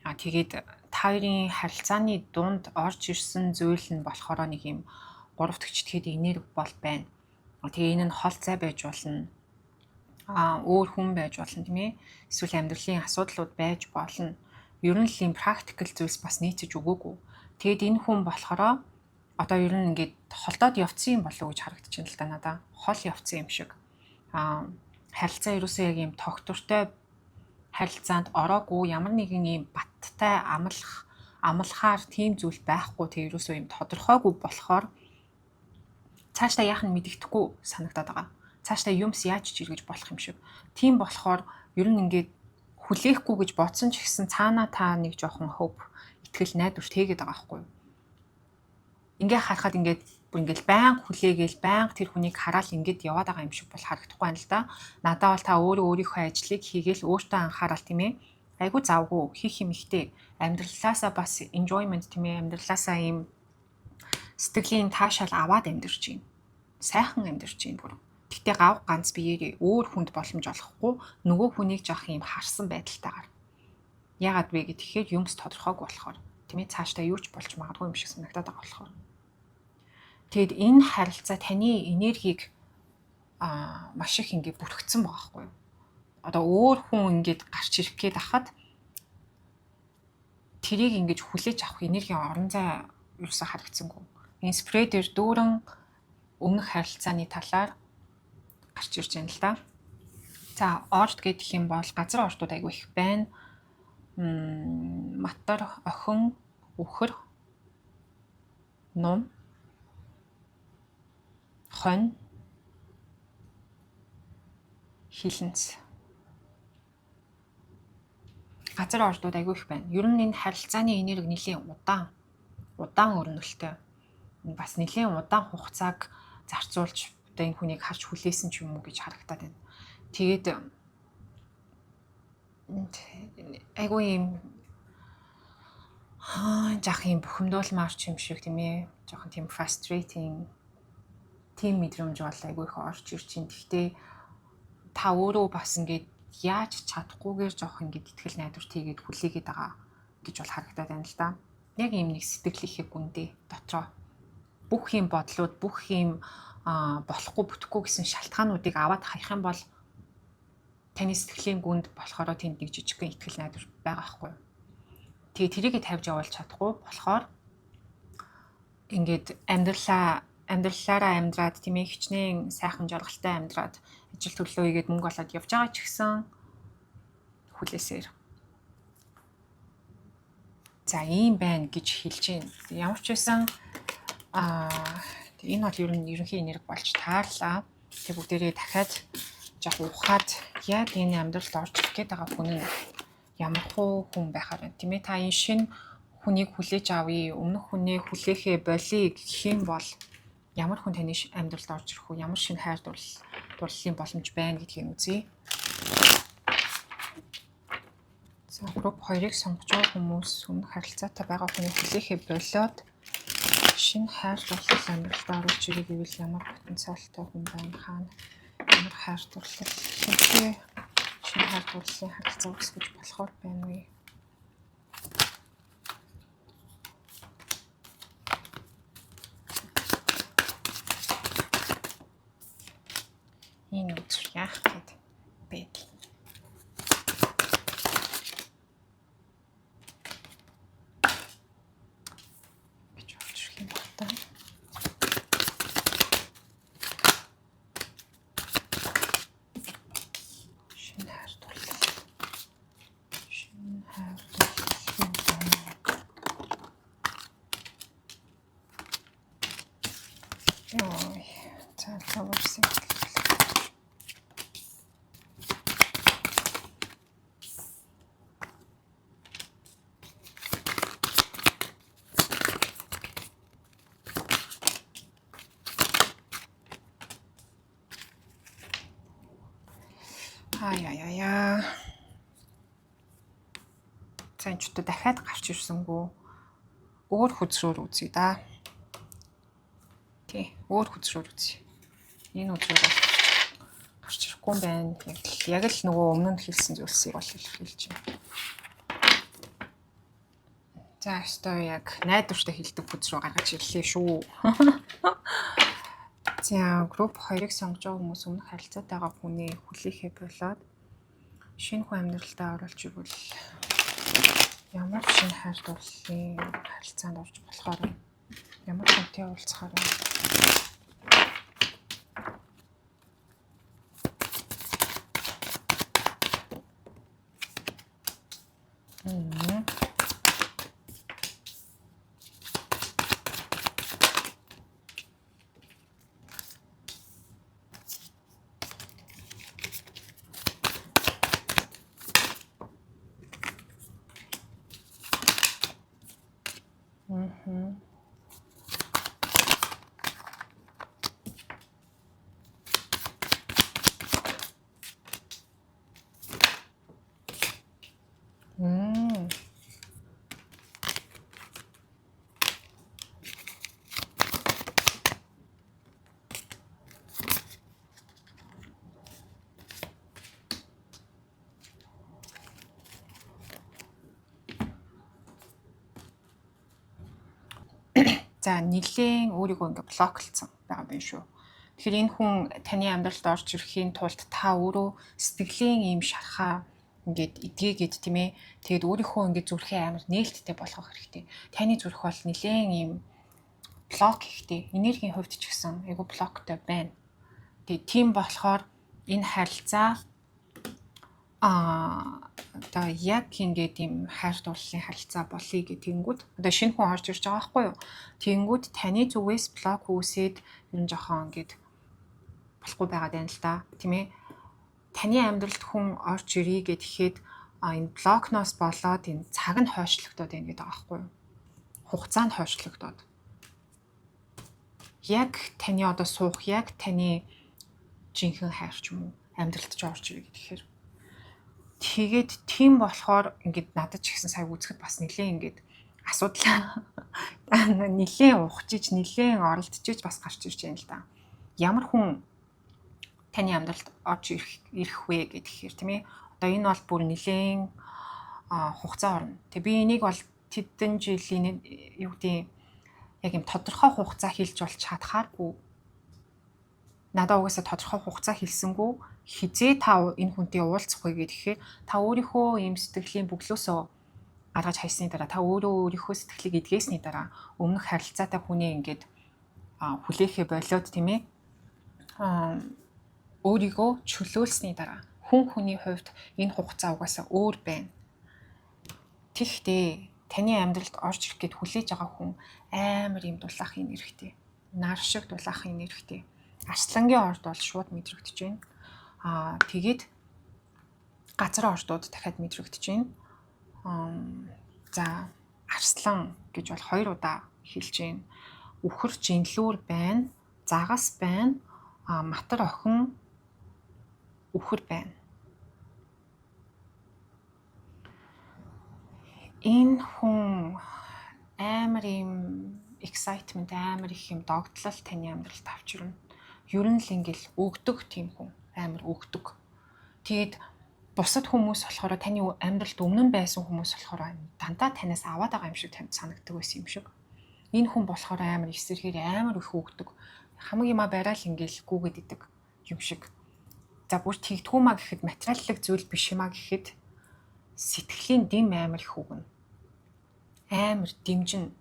Тэгээд та хоёрын харилцааны дунд орж ирсэн зүйл нь болохоор нэг юм гурав дахь читгэхэд энерги бол байна. Тэгээ энэ нь хол зай байж болно. Өөр хүн байж болно тийм ээ. Эсвэл амьдралын асуудлууд байж болно. Ер нь л юм практикал зүйлс бас нийцэж өгөөгүй. Тэгэд энэ хүн болохоор одоо ер нь ингээд холдоод явцсан юм болов уу гэж харагдаж байна л да надаа. Хол явцсан юм шиг. Харилцаа ерөөсөө яг юм тогтвортой харилцаанд ороогүй ямар нэгэн юм баттай амлахаар тийм зүйл байхгүй. Тэг ерөөсөө юм тодорхойгүй болохоор цаашдаа яах нь мэдэгдэхгүй санагдаад байгаа. цаашдаа юмс яаж чиргэж болох юм шиг. Тийм болохоор ер нь ингээд хүлээхгүй гэж бодсон ч гэсэн цаанаа та нэг жоохон hope, итгэл, найдвар тэгээд байгаа байхгүй юу? Ингээ харахад ингээд байнга хүлээгээл байнга тэр хүнийг хараад ингээд яваад байгаа юм шиг бол харагдахгүй байна л да. Надаа бол та өөрийнхөө ажлыг хийгээл өөртөө анхаарал тийм ээ. Айгу завгүй хийх юм ихтэй. Амьдралаасаа бас enjoyment тийм ээ. Амьдралаасаа ийм сэтгэлийн таашаал аваад амьдарч байна. Сайхан амьдарч байна бүр. Гэтэ гав ганц биеэрээ өөр хүнд боломж олохгүй нөгөө хүнийг жоох юм харсан байдалтайгаар. Яагаад вэ гэхээр юмс тодорхойгүй болохоор тийм ээ цаашдаа юу ч болж магадгүй юм шиг санагдаад байгаа болохоор. Тэгэд энэ харилцаа таны энергийг маш их ингээд бүрхэгдсэн байгаа байхгүй юу? Одоо өөр хүн ингээд гарч ирэх гээд ахад тэрийг ингээд хүлээж авах энергийн орон зай юусан харагдсангүй. Энэ спрей дээр дүүрэн өмнөх харилцааны талаар гарч ирж байна л да. За, орд гэдэг юм бол газар ордууд айгүй их байна. Матар, охин, үхэр, ном, хонь, хилэнц. Газар ордууд айгүй их байна. Ер нь энэ харилцааны энерги нэлийн удаан өрнөлттэй. Бас нэлийн удаан хугацааг зарцуулж одоо энэ хүнийг харж хүлээсэн ч юм уу гэж харагдаад байна. Тэгээд айгүй юм жах юм бухимдуулмаар ч юм шиг тийм ээ. Жохон тийм frustrating тийм мэдрэмж бол айгүй их орж ирж байна. Гэхдээ та өөрөө бас ингээд яаж чадахгүйгээр жоох ингээд итгэл найдвар тийгээд хүлээгээд байгаа гэж бол харагдаад байна л да. Яг юм нэг сэтгэл ихийг гүндээ дотроо бүх юм бодлууд, бүх юм болохгүй бүтэхгүй гэсэн шалтгаануудыг аваад хаях юм бол таны сэтгэлийн гүнд болохоор тэнд нэг жижигхэн итгэл найдвар байгаа байхгүй. Тэгээ тэрийгэ тавьж явуулж чадахгүй болохоор ингээд амьдралаараа амьдраад тийм ээ хичнээн сайхан жаргалтай амьдраад ажил төлөө хийгээд мөнгө олоод явж байгаа ч гэсэн хүлээсээр. За ийм байна гэж хэлж байна. Ямар ч байсан энэ бол ерөнхий энерги болж таарлаа. Тэг бүгдээрээ дахиад жаа ухаад яг энэ амьдралд орж ирэх гээд байгаа хүн нь ямар хүн байхаар байна тийм ээ. Та энэ шинэ хүнийг хүлээж авъя, өмнөх хүнээ хүлээхээ болъё гэх юм бол ямар хүн таны амьдралд орж ирэх үү, ямар шинэ хайр дурлалын боломж байна гэдгийг үзье. За, групп 2-ыг сонгож байгаа хүмүүс өмнөх харилцаатай байгаа хүнийг хүлээхээ болоод шинэ хайр дурлал амьдралд оруулж ирэх гэвэл ямар потенциалтай хүн байна, хаана ямар хайр дурлал шинэ хайр дурлалын харилцаа үүсгэж болохоор байна вэ? Энэ үзэр яах гээд байд. Гэж болж ирэх юм байна. Шинэ хайр дурлал. Йой, цаалцаа урсан. Яа. За энэ ч одоо дахиад гарч ирсэнгүү. Өөр хүзрүүр үзье да. Тий, өөр хүзрүүр үзье. Энэ үзрүүр гарч ирэхгүй юм байна. Яг л нөгөө өмнө нь хэлсэн зүйлсийг бол илэрхийлж байна. За, өстой яг найдвартай хэлдэг хүзрүү гаргаж ирлээ шүү. За, групп 2-ыг сонгож байгаа хүмүүс өмнөх харилцаатайгаа хүнээ хүлээхээ болоод шинэ хүн амьдралдаа оруулж ирвэл ямар шинэ хайр дурлалын харилцаанд орж болохоор ямар хүнтэй уулзахаар байна. За нэлээд өөрийгөө ингээ блоклцсон байгаа юм шүү. Тэгэхээр энэ хүн таны амьдралд орж ирэхийн тулд та өөрөө сэтгэлийн ийм шархаа ингээд эдгээгээд тийм ээ. Тэгээд өөрийнхөө ингээд зүрхээ амар нээлттэй болгох хэрэгтэй. Таны зүрх бол нэлээд ийм блок хийхтэй. Энергийн хувьд ч гэсэн айгу блоктой байна. Тэгээд тийм болохоор энэ харилцаа одоо яг ингээд юм хайр дурлалын харилцаа болъё гэтэнгүүд одоо шинэ хүн орж ирж байгаа байхгүй юу? Тэнгүүд таны зүгээс блок үүсээд ер нь жоохон ингээд болохгүй байгаад байна л да. Тийм ээ. Таны амьдралд хүн орж ирье гэхэд энэ блокноос болоод энэ цаг нь хойшлогдоод байна гэдэг байгаа байхгүй юу? Хугацаа нь хойшлогдоод. Яг таны одоо суух, яг таны жинхэнэ хайр ч юм уу амьдралд ч орж ирье гэхээр тэгээд тийм болохоор ингээд надад ч ихсэн сая үзэхэд бас нэлээ ингээд асуудал нэлээ ухчиж нэлээ оролдчихж бас гарч ирж байна л да. Ямар хүн таны амьдралд орж ирэх вэ гэхээр тийм ээ. Одоо энэ бол бүр нэлээ хугацаа орно. Тэг би энийг бол тэдэн жилийн юу гэдэг яг юм тодорхой хугацаа хэлж болж чадхааргүй. Надад угаасаа тодорхой хугацаа хэлсэнгүү хизээ та энэ хүнтэй уулзах вэ гэхээр та өөрийнхөө ийм сэтгэлийн бөглөөсөө гаргаж хайсны дараа та өөрийнхөө сэтгэлийг эдгээсний дараа өмнөх харилцаатай хүнээ ингээд хүлээхээ болоод тийм ээ өөрийгөө чөлөөлсний дараа хүн хүний хувьд энэ хугацаа угаасаа өөр байна. Тэгэхдээ таны амьдралд орж ирэх гээд хүлээж байгаа хүн амар юм дулаахын нэрхтэй. Нар шиг дулаахын нэрхтэй. Арслангийн орд бол шууд мэдрэгдэж байна. Тэгээд газар ордууд дахиад мэдрэгдэж байна. За арслан гэж бол 2 удаа хэлж байна. Үхэр жинлүүр байна. Загас байна. Матар охин үхэр байна. Энэ хүн амар юм excitement амар их юм догтлол таны амьдралд авчирна. Ер нь л ингээл өгдөг тийм хүн амар өгдөг. Тэгээд бусад хүмүүс болохоор таны амьдралд өмнө нь байсан хүмүүс болохоор дандаа танаас аваад байгаа юм шиг танд санагддаг байсан юм шиг. Энэ хүн болохоор амар эсэргээр амар их өгдөг. Хамаг юма барайл ингээл гүгээд идэг юм шиг. За бүр тэгдгүү маа гэхэд материаллык зүйл биш юмаа гэхэд сэтгэлийн дэм амар их өгнө. Амар дэмжин.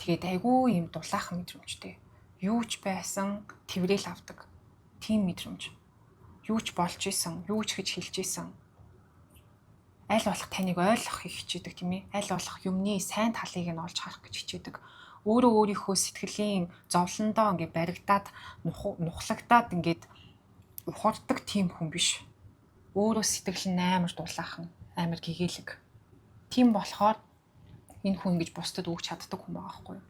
Тэгээд айгүй юм дулаахан мэдрэмжтэй. Юу ч байсан тэрэл авдаг. Тийм мэдрэмж. Юу ч болж исэн, юу ч гэж хэлж исэн. Аль болох таныг ойлгохыг хичээдэг тийм ээ. Аль болох юмны сайн талыг нь олж харах гэж хичээдэг. Өөрөө өөрийнхөө сэтгэлийн зовлондоо ингээд баригдаад нухлагдаад ингээд ухардаг тийм хүн биш. Өөрөө сэтгэл нь амар дулаахан, амар гэгээлэг. Тийм болохоор энэ хүн ингэж бусдад өгч чаддаг хүн байгаа байхгүй юу?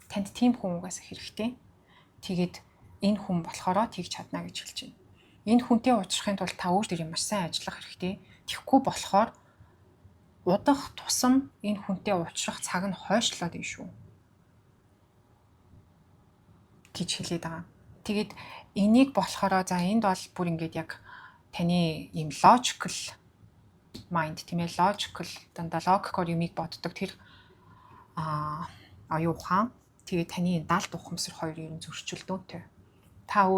Танд тийм хүн угаасаа хэрэгтэй. Тэгээд энэ хүн болохоороо тэгж чадна гэж хэлж байна. Энэ хүнтэй уулзахын тулд та өөртөө маш сайн ажиллах хэрэгтэй. Тэгэхгүй болохоор удах тусам энэ хүнтэй уулзах цаг нь хойшлоод байна шүү гэж хэлээд байгаа. Тэгээд энийг болохоороо за энд бол бүр ингээд яг таны ийм logical mind тийм ээ logical дандаа логикоор юмыг боддог тэр аюу хаан тэгээд таны далд ухамсар хоёр юм зөрчилдөөтэй. Та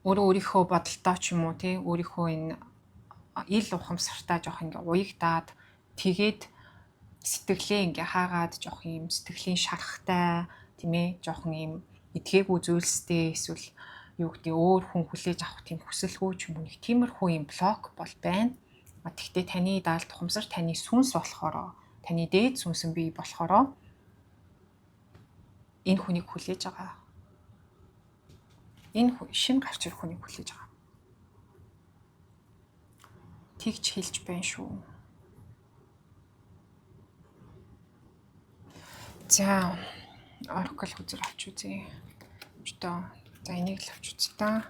өөрийнхөө бодолтой ч юм уу тий өөрийнхөө энэ ил ухамсартаа жоох ингээ уягдаад тэгээд сэтгэлээ ингээ хаагаад жоох юм сэтгэлийн шарахтай тийм ээ жоохон юм эдгээгүй зүйлстэй эсвэл юу гэдэг өөр хүн хүлээж авах тийм хүсэлгүй ч юм уу нэг тиймэрхүү юм блок бол байна. Тэгтээ таны даалт ухамсар таны сүнс болохоро таны дээд сүнсэн бий болохоро энэ хүнийг хүлээж байгаа. Энэ шинэ гарч ирэх хүнийг хүлээж байгаа. Тэгж хэлж байна шүү. За Oracle хүзэр авч үзье. Өчтөө за энийг л авч үзье та.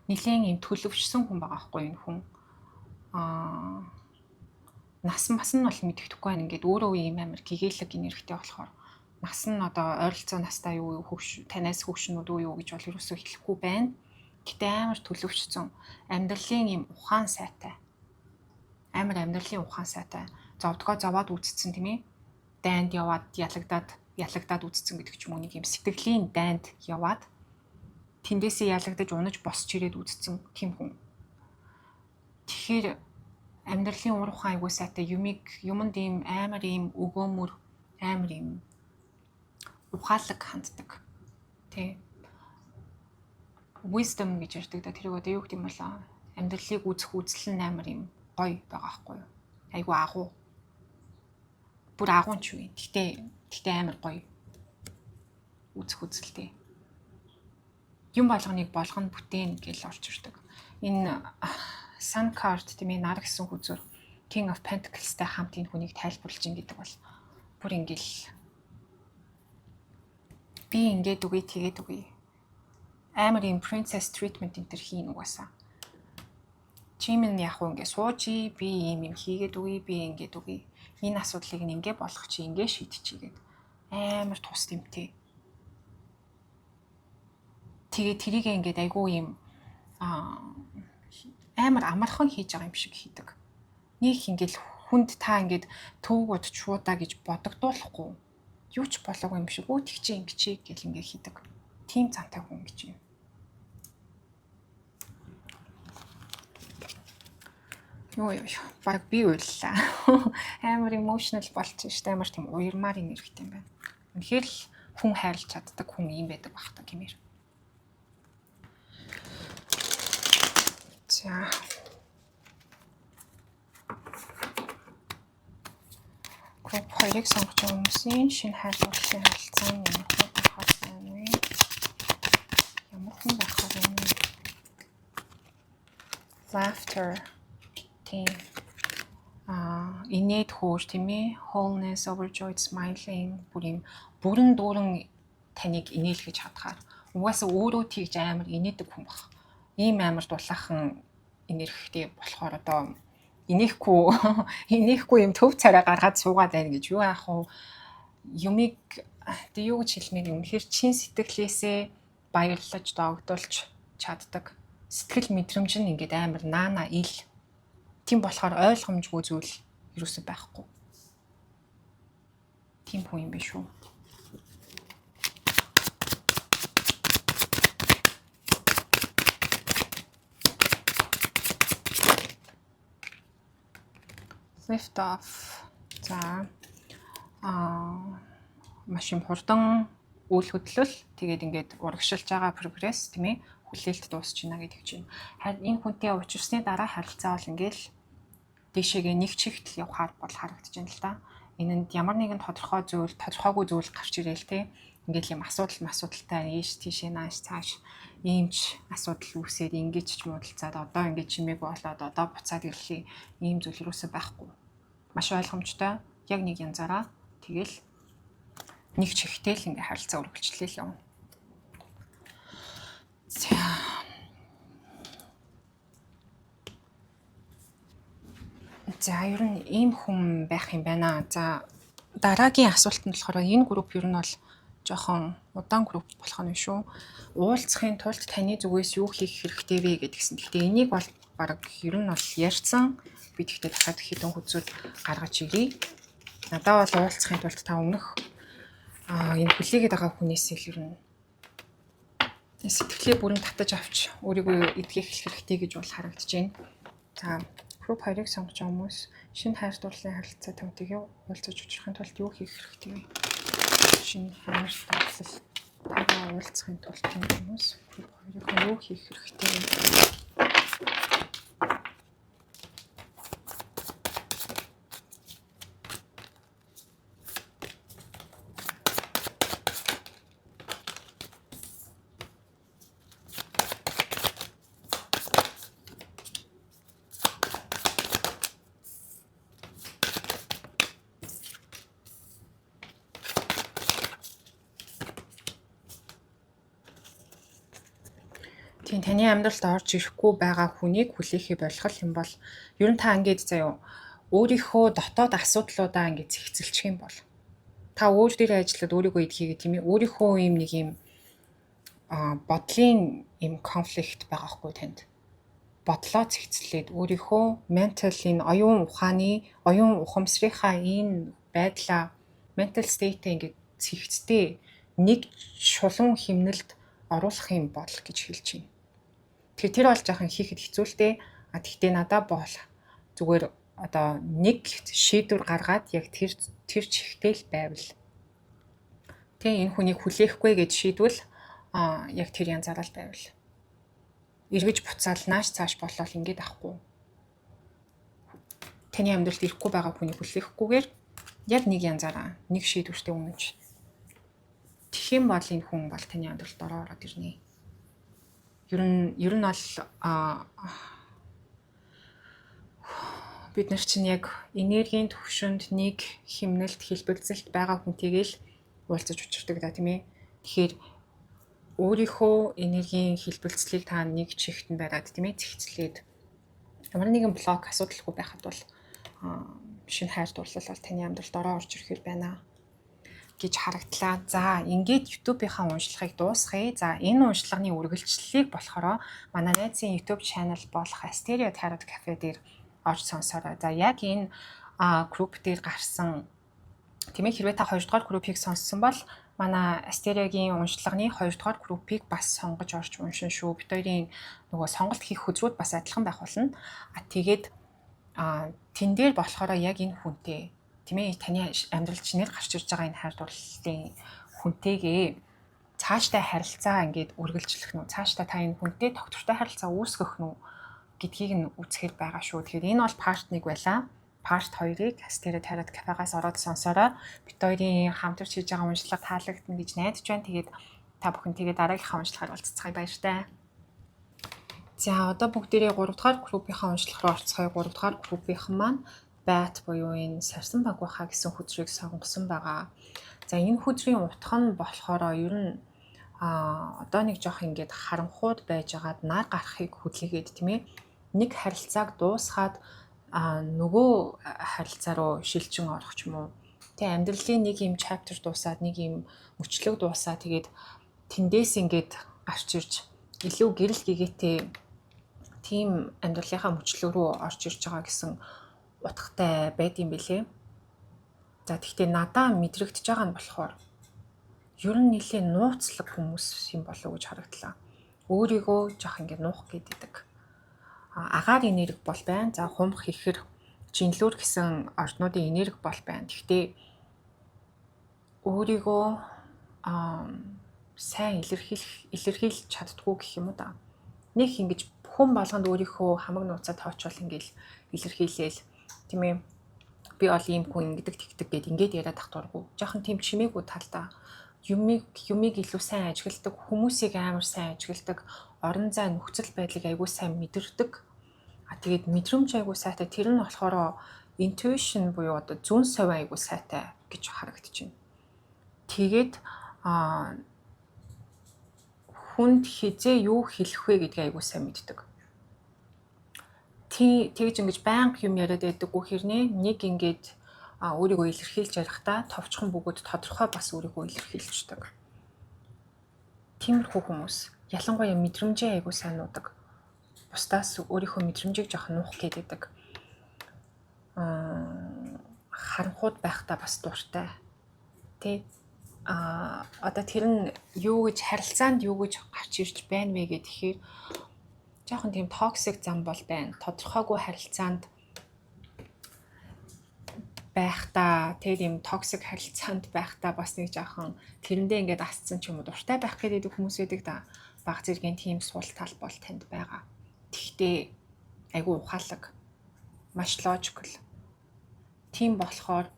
Нилийн юм төлөвшсөн хүн байгаа байхгүй энэ хүн. Нас нь бол мэддэхгүй байна. Ингээд өөрөө ийм амар гэгээлэг энергитэй болохоор нас нь одоо ойролцоо настай юу танаас хөгшнүүд үү гэж бол ерөөсөө хэлэхгүй байна. Гэтэ амар төлөвчсөн. Амьдралын юм ухаан сайтай. Амар амьдралын ухаан сайтай. Зовдгоо зовоод үтцсэн тийм ээ. Дайнд яваад ялагдаад үтцсэн гэдэг ч юм уу нэг юм сэтгэлийн дайнд яваад тэндээсээ ялагдаж унаж босч ирээд үтцсэн тийм хүн. Тэгэхээр амьдралын ур ухаан айгуу сайтай юмд ийм амар ийм өгөөмөр амар ийм ухаалаг ханддаг. Тэ. Wisdom гэж ярьдаг да. Тэр одоо юу гэдэг юм бол амьдралыг үзэх үзэл нь амар ийм гоё байгаа байхгүй юу? Айгуу агуу. Бүр агуун ч үе. Гэхдээ амар гоё. Үзэх үзэлтэй. Юм болгоныг болгоно бүтээн гэж орж ирдэг. Энэ Sun card тийм ээ нар гэсэн хүзөр King of Pentacles-тай хамт энэ хүнийг тайлбарлаж ин гэдэг бол бүр ингээл би ингээд үгүй тэгээд үгүй. Амар юм princess treatment энэ төр хийн угаасаа. Чимэн яг уу ингээд суучи би юм хийгээд үгүй би ингээд үгүй. Энэ асуудлыг ингээ болгох чи ингээ шийдчихийгээд амар тус тэмтэй. Тэгээ тэрийг ингээд айгүй юм амар амархан хийж байгаа юм шиг хийдэг. Нэг ингээл хүнд та ингээд төвгөд шуудаа гэж бодогдуулахгүй. Юу ч болоогүй юм шиг өө тэгчээ ингэчээ гэл ингээ хийдэг. Тим цантай хүн гэж юм. Йоо баг би уйллаа. Амар emotional болчих штэ амар тийм уярмаар нэрхтэй юм байна. Үнэхээр л хүн хайрлаж чаддаг хүн юм байдаг бах та гэмээр. За. Гуп хоёрыг сонгож байгаа хүмүүсийн шинэ хайрлуулсан харилцаа нь ямар хүн байхаар байна вэ? Ямар хүн байхаар байна вэ? Laughter. Тийм. Инээд хөөр тийм ээ. Wholeness, overjoyed, smiling. Бүрэн дүүрэн таныг инээлгэж чадхаар. Угаасаа өөрөө тийж амар инээдэг хүн баг. Ийм амар дулаахан энергитэй болохоор одоо инехгүй юм төв царай гаргаад суугаад байна гэж юу яах вэ? Юмыг юу гэж хэлмээр юм хэр чин сэтгэлээсээ баярлаж догдуулж чаддаг. Сэтгэл мэдрэмж нь ингээд амар наана ил. Тийм болохоор ойлгомжгүй зүйл юусэн байхгүй. Тийм хүн юм биш үү? Lift off. За. Маш юм хурдан үйл хөдлөл тэгээд ингээд урагшилж байгаа прогресс тийм ээ хүлээлт дуусч байна гэдэг чинь. Харин энэ хүнтэй уулзсны дараа харилцаа бол ингээд дэшегээ нэг чигтэл явахаар бол харагдаж байна л да. Энэнд ямар нэгэн тодорхойгүй зүйл гарч ирээл те. Ингээд юм асуудалтай ийш тийшээ нааш цааш иймч асуудал үүсээд ингэж ч муудалцаад одоо ингэж чимээг болоод одоо буцаад ирлээ. Ийм зүйл юусаа байхгүй. Маш ойлгомжтой. Яг нэг янзаараа тэгэл нэг чихтэй л ингээ харилцаа үргэлжлэе л юм. За ер нь ийм хүн байх юм байна. За дараагийн асуулт нь болохоор энэ групп ер нь бол жоохон удаан групп болох нь шүү. Уулзахын тулд таны зүгээс юу хийх хэрэгтэй вэ гэдгсэн. Гэхдээ энийг бол баг ер нь бол ярьсан. Би тэгтээ дахиад хэдэн хүзүүд гаргаж ирье. Надад бол уулзахын тулд та өмнөх энэ хүлээгээд байгаа хүнээс л ер нь сэтгэлээ бүрэн татаж авч өөрийгөө эдгэх хэрэгтэй гэж бол харагдаж байна. За групп 2-ыг сонгож байгаа хүмүүс шинэ хайр дурлалын харилцаа төвтэйг уулзаж учрахын тулд юу хийх хэрэгтэй вэ? Шинэ хайр дурлал уулзахын тулд хүмүүс групп 2-ыг юу хийх хэрэгтэй вэ? Таны амьдралд орж ирэхгүй байгаа хүнийг хүлээхээ болох юм бол ер нь та ингээд заяа өөрийнхөө дотоод асуудлуудаа ингээд зэгцэлчих юм бол Та өөр дээрээ ажиллаад өөрийгөө эдхийгээ тийм ээ. Өөрийнхөө ийм нэг ийм бодлын ийм конфликт байгаа хгүй танд. Бодлоо цэгцлээд өөрийнхөө ментал энэ оюун ухамсарынхаа энэ байдлаа ментал стейтээ ингээд цэгцтэй нэг шулуун химнэлд оруулах юм бодол гэж хэлж байна. Тэгэхээр тэр бол жоохон хийхэд хэцүү л дээ. Тэгтээ надад бол зүгээр одоо нэг шийдвэр гаргаад яг тэр чихтэй л байвал. Тэгээ энэ хүнийг хүлээхгүй гэж шийдвэл яг тэр янзаараа л байвал. Эргэж буцаал нааш цааш болол ингээд ахгүй. Таны амьдралд ирэхгүй байгаа хүнийг хүлээхгүйгээр яг нэг янзаараа нэг шийдвэртээ үнэнч. Тэгхийн бол энэ хүн бол таны амьдралд ороод ирнэ. Ер нь бол бид нар чинь яг энергийн төвшөнд нэг химнэлт хэлбэлцэлт байгаа хүнтэйгээл уулзаж учирдаг да тийм ээ. Тэгэхээр өөрийнхөө энергийн хэлбэлцлийг та нэг чихтэнд бариад тийм ээ зэгцлээд ямар нэгэн блок асуудалгүй байхад бол шинэ хайр дурлал бол таны амьдралд ороо орж ирэх байна гэж харагдлаа. За ингээд YouTube-ийнхаа уншлагыг дуусгая. За энэ уншлагын үргэлжлэлийг болохоор манай найзын YouTube channel болох Asteria Tarot Cafe дээр орж сонсоорой. За яг энэ групп дээр гарсан тийм ээ хэрвээ та 2 дугаар группийг сонссон бол манай Asteria-гийн уншлагын 2 дугаар группийг бас сонгож орж уншин шүү. Бид хоёрын нөгөө сонголт хийх хөзрүүд бас адилхан байх болно. Тэгээд тэн дээр болохоор яг энэ хүнтэй тийм ээ таны амьдралд чинээр гарч ирж байгаа энэ хайр дурлалын хүнтэйгээ цаашдаа харилцаа ингээд үргэлжлэх нь цаашдаа та энэ хүнтэй тогтвортой харилцаа үүсгэх нь гэдгийг нь үзэхээр байгаа шүү. Тэгэхээр энэ бол part 1 байлаа. Part 2-ыг Asteria Tarot Cafe-гаас ороод сонсороо. Бид хоёрын хамтарч хийж байгаа уншлага таалагдана гэж найдаж байна. Тэгээд та бүхэнтэйгээ дараагийнхаа уншлагаар уулзцгаая баяртай. За одоо бүгдээрээ 3 дугаар группийнхаа уншлах руу орцгоё. 3 дугаар группийнхан маань байт буюу энэ сарсан багвахаа гэсэн хөдрийг сонгосон байгаа. За энэ хөдрийн утга нь болохоор ер нь одоо нэг жоох ингээд харанхууд байжгаад нар гарахыг хүлээгээд тийм ээ нэг харилцааг дуусгаад нөгөө харилцаа руу шилжин орох ч юм уу. Тэ амьдралын нэг юм chapter дуусаад нэг юм мөчлөг дуусаа тэгээд тэндээс ингээд гарч ирж илүү гэрэл гэгээтэй тийм амьдралынхаа мөчлөг рүү орж ирж байгаа гэсэн утгатай байд юм бэлээ. За тэгтээ надаа мэдрэгдэж байгаа нь болохоор ер нь нэлээд нууцлаг хүмүүс юм болов уу гэж харагдлаа. Өөрийгөө жоох ингээд нуух гэдэг. Агаар энерги бол байна. За хумх ихэр жинлүүр гэсэн орднуудын энерги бол байна. Гэхдээ өөрийгөө сайн илэрхийлж чаддгүй гэх юм уу да. Нэг ингэж хүн болгонд өөрийнхөө хамаг нууцаа тоочвол ингээл илэрхийлээл тийм ээ. Би бол ийм хүн ингэдэг тэгдэг гэд ингээд яриад ах дурггүй. Жохон тийм чимээгүй талдаа юмыг илүү сайн ажигладаг, хүмүүсийг амар сайн ажигладаг, орон зай нөхцөл байдлыг аягүй сайн мэдэрдэг. Тэгээд мэдрэмж аягүй сайтай тэр нь болохоор intuition буюу одоо зүүн совь аягүй сайтай гэж харагдаж байна. Тэгээд хүнд хизээ юу хэлэх вэ гэдгийг аягүй сайн мэддэг. Тэгж ингэж байнга юм яриад байдаггүй хэрнээ нэг ингэж өөрийгөө илэрхийлж ярихдаа товчхон бөгөөд тодорхой бас өөрийгөө илэрхийлждэг. Тиймэрхүү хүмүүс ялангуяа мэдрэмжээ аягүй сайн нуудаг. Бусдаас өөрийнхөө мэдрэмжийг жоох нуух гэдэг. Харанхууд байхдаа бас дуртай. Тэ одоо тэр нь юу гэж харилцаанд юу гэж гарч ирж байна вэ гэхээр жоохон тийм токсик зам бол байна. Тодорхойгүй харилцаанд байхдаа тийм токсик харилцаанд байхдаа бас нэг жоохон тэрэндээ ингээд асцсан ч юм уу дуртай байх гэдэг хүмүүс байдаг да. Баг зэргийн тийм сул тал бол танд байгаа. Тэгтээ айгүй ухаалаг, маш логикл. Тийм болохоор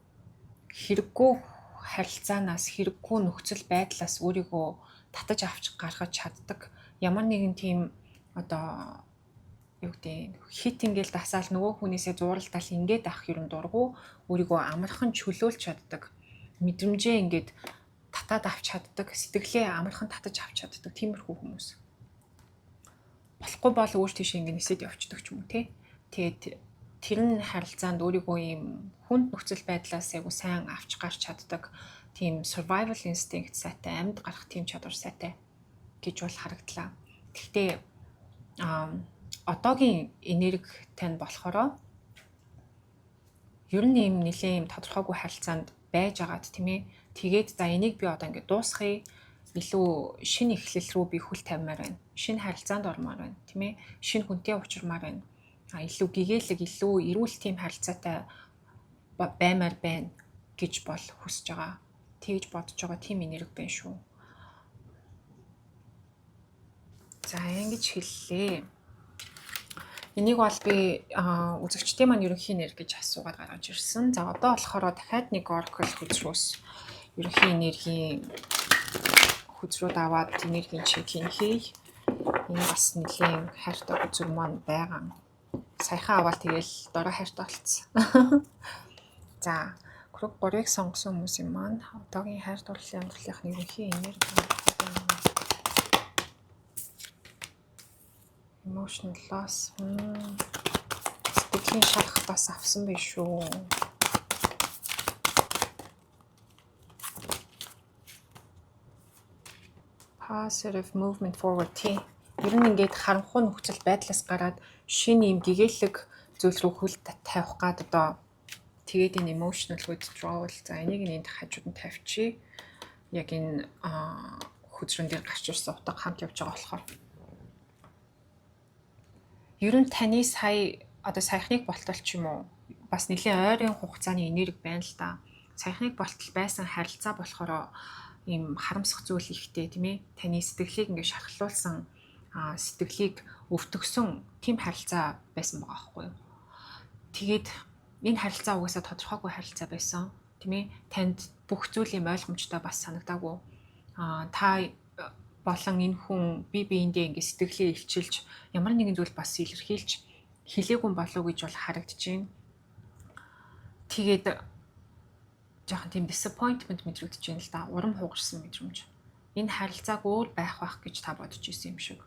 хэрэггүй харилцаанаас хэрэггүй нөхцөл байдлаас өөрийгөө татаж авч гаргаж чаддаг. Ямар нэгэн тийм одоо юу гэдэг хит ингээл дасаал нөгөө хүнээсээ зууралдаал ингээд авах юм дургу өөрийгөө амархан чөлөөлж чаддаг. Мэдрэмжээ ингээд татаад авч чаддаг, сэтгэлээ амархан татаж авч чаддаг тиймэрхүү хүмүүс. Болохгүй бол өөр тийш ингээд нисээд явцдаг ч юм уу те. Тэгээд тэр нь харилцаанд өөрийгөө ийм хүнд нөхцөл байдлаас айгу сайн авч гарч чаддаг. тийм survival instinct сайтай, амьд гарах тийм чадвар сайтай гэж бол харагдлаа. Гэхдээ одоогийн энерги тань болохоор ер нь юм нэлийн юм тодорхойгүй харилцаанд байж агаад тийм ээ. Тэгээд за энийг би одоо ингээд дуусгая. Илүү шинэ эхлэл рүү би хүл тавьмаар байна. Шинэ харилцаанд ормоор байна, тийм ээ. Шинэ хүнтэй учрамаар байна. Илүү гэгээлэг, илүү эрүүл тийм харилцаатай баймаар байна гэж бол хүсэж байгаа. Тэгж бодож байгаа тийм энерги байна шүү. За ингэж хэллээ. Энийг бол би үзэгчдийн маань ерөнхий энерги гэж асуугаад гаргаж ирсэн. За одоо болохоор дахиад нэг oracle хүзрүүс ерөнхий энергийн хүзрүүд аваад энергийн чекийг хийе. Энэ бас нэлийн хайртай хүзэр маань байгаа. Саяхан аваад тэгэл дорой хайртай болцсон. За групп 3-ыг сонгосон хүмүүсийн маань одоогийн хайр дурлалын амьдралын ерөнхий энерги emotional loss. Сэтгэлийн шалах бас авсан байх шүү. Positive movement forward тий. Ер нь ингээд харанхуй нөхцөл байдлаас гараад шинэ юм гэгээлэг зүйл рүү хөл тавих гад одоо тэгээд энэ emotional withdrawal за энийг энд хажууд нь тавьчих. Яг энэ хүзрэн дээр гарч ирсэн утга хамт явж байгаа болохоор. Ер нь таны сая одоо саяхныг болтол ч юм уу бас нэлийн ойрын хугацааны энерги байна л да. Саяхныг болтол байсан харилцаа болохоор ийм харамсах зүйл ихтэй тийм ээ. Таны сэтгэлийг ингээд шархлуулсан сэтгэлийг өвтгсөн тийм харилцаа байсан байгаа байхгүй юу. Тэгээд энэ харилцаа угаасаа тодорхойгүй харилцаа байсан тийм ээ. Танд бүх зүйл юм ойлгомжтой бас санагдаагүй. Та болон энэ хүн бие биендээ ингээд сэтгэлээ илчилж ямар нэгэн зүйл бас илэрхийлж хэлээгүй болов гэж бол харагдаж байна. Тэгээд жоохон тийм disappointment мэдрэгдэж байна л да. Урам хугарсан мэдрэмж. Энэ харилцааг өөр байх гэж та бодож исэн юм шиг.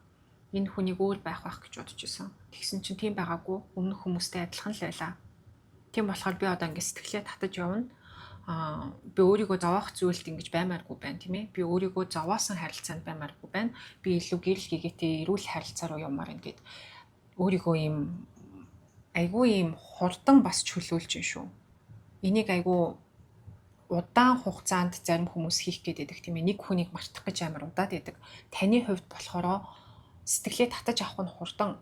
Энэ хүнийг өөр байх гэж бодож исэн. Тэгсэн чинь тийм байгаагүй. Өмнөх хүмүүстэй адилхан л байлаа. Тийм болохоор би одоо ингээд сэтгэлээ татаж явна. Би өөрийгөө зовоох зүйлд ингэж баймааргүй байна тийм ээ. Би өөрийгөө зовоосон харилцаанд баймааргүй байна. Би илүү гэрэл гэгээтэй эрүүл харилцаа руу явмаар ингээд өөрийгөө ийм айгүй ийм хурдан бас чөлөөлж юм шүү. Энийг айгүй удаан хугацаанд зарим хүмүүс хийх гээд байдаг тийм ээ. Нэг хүнийг мартах гэж амар удаад байдаг. Таны хувьд болохоор сэтгэлээ татаж авах нь хурдан.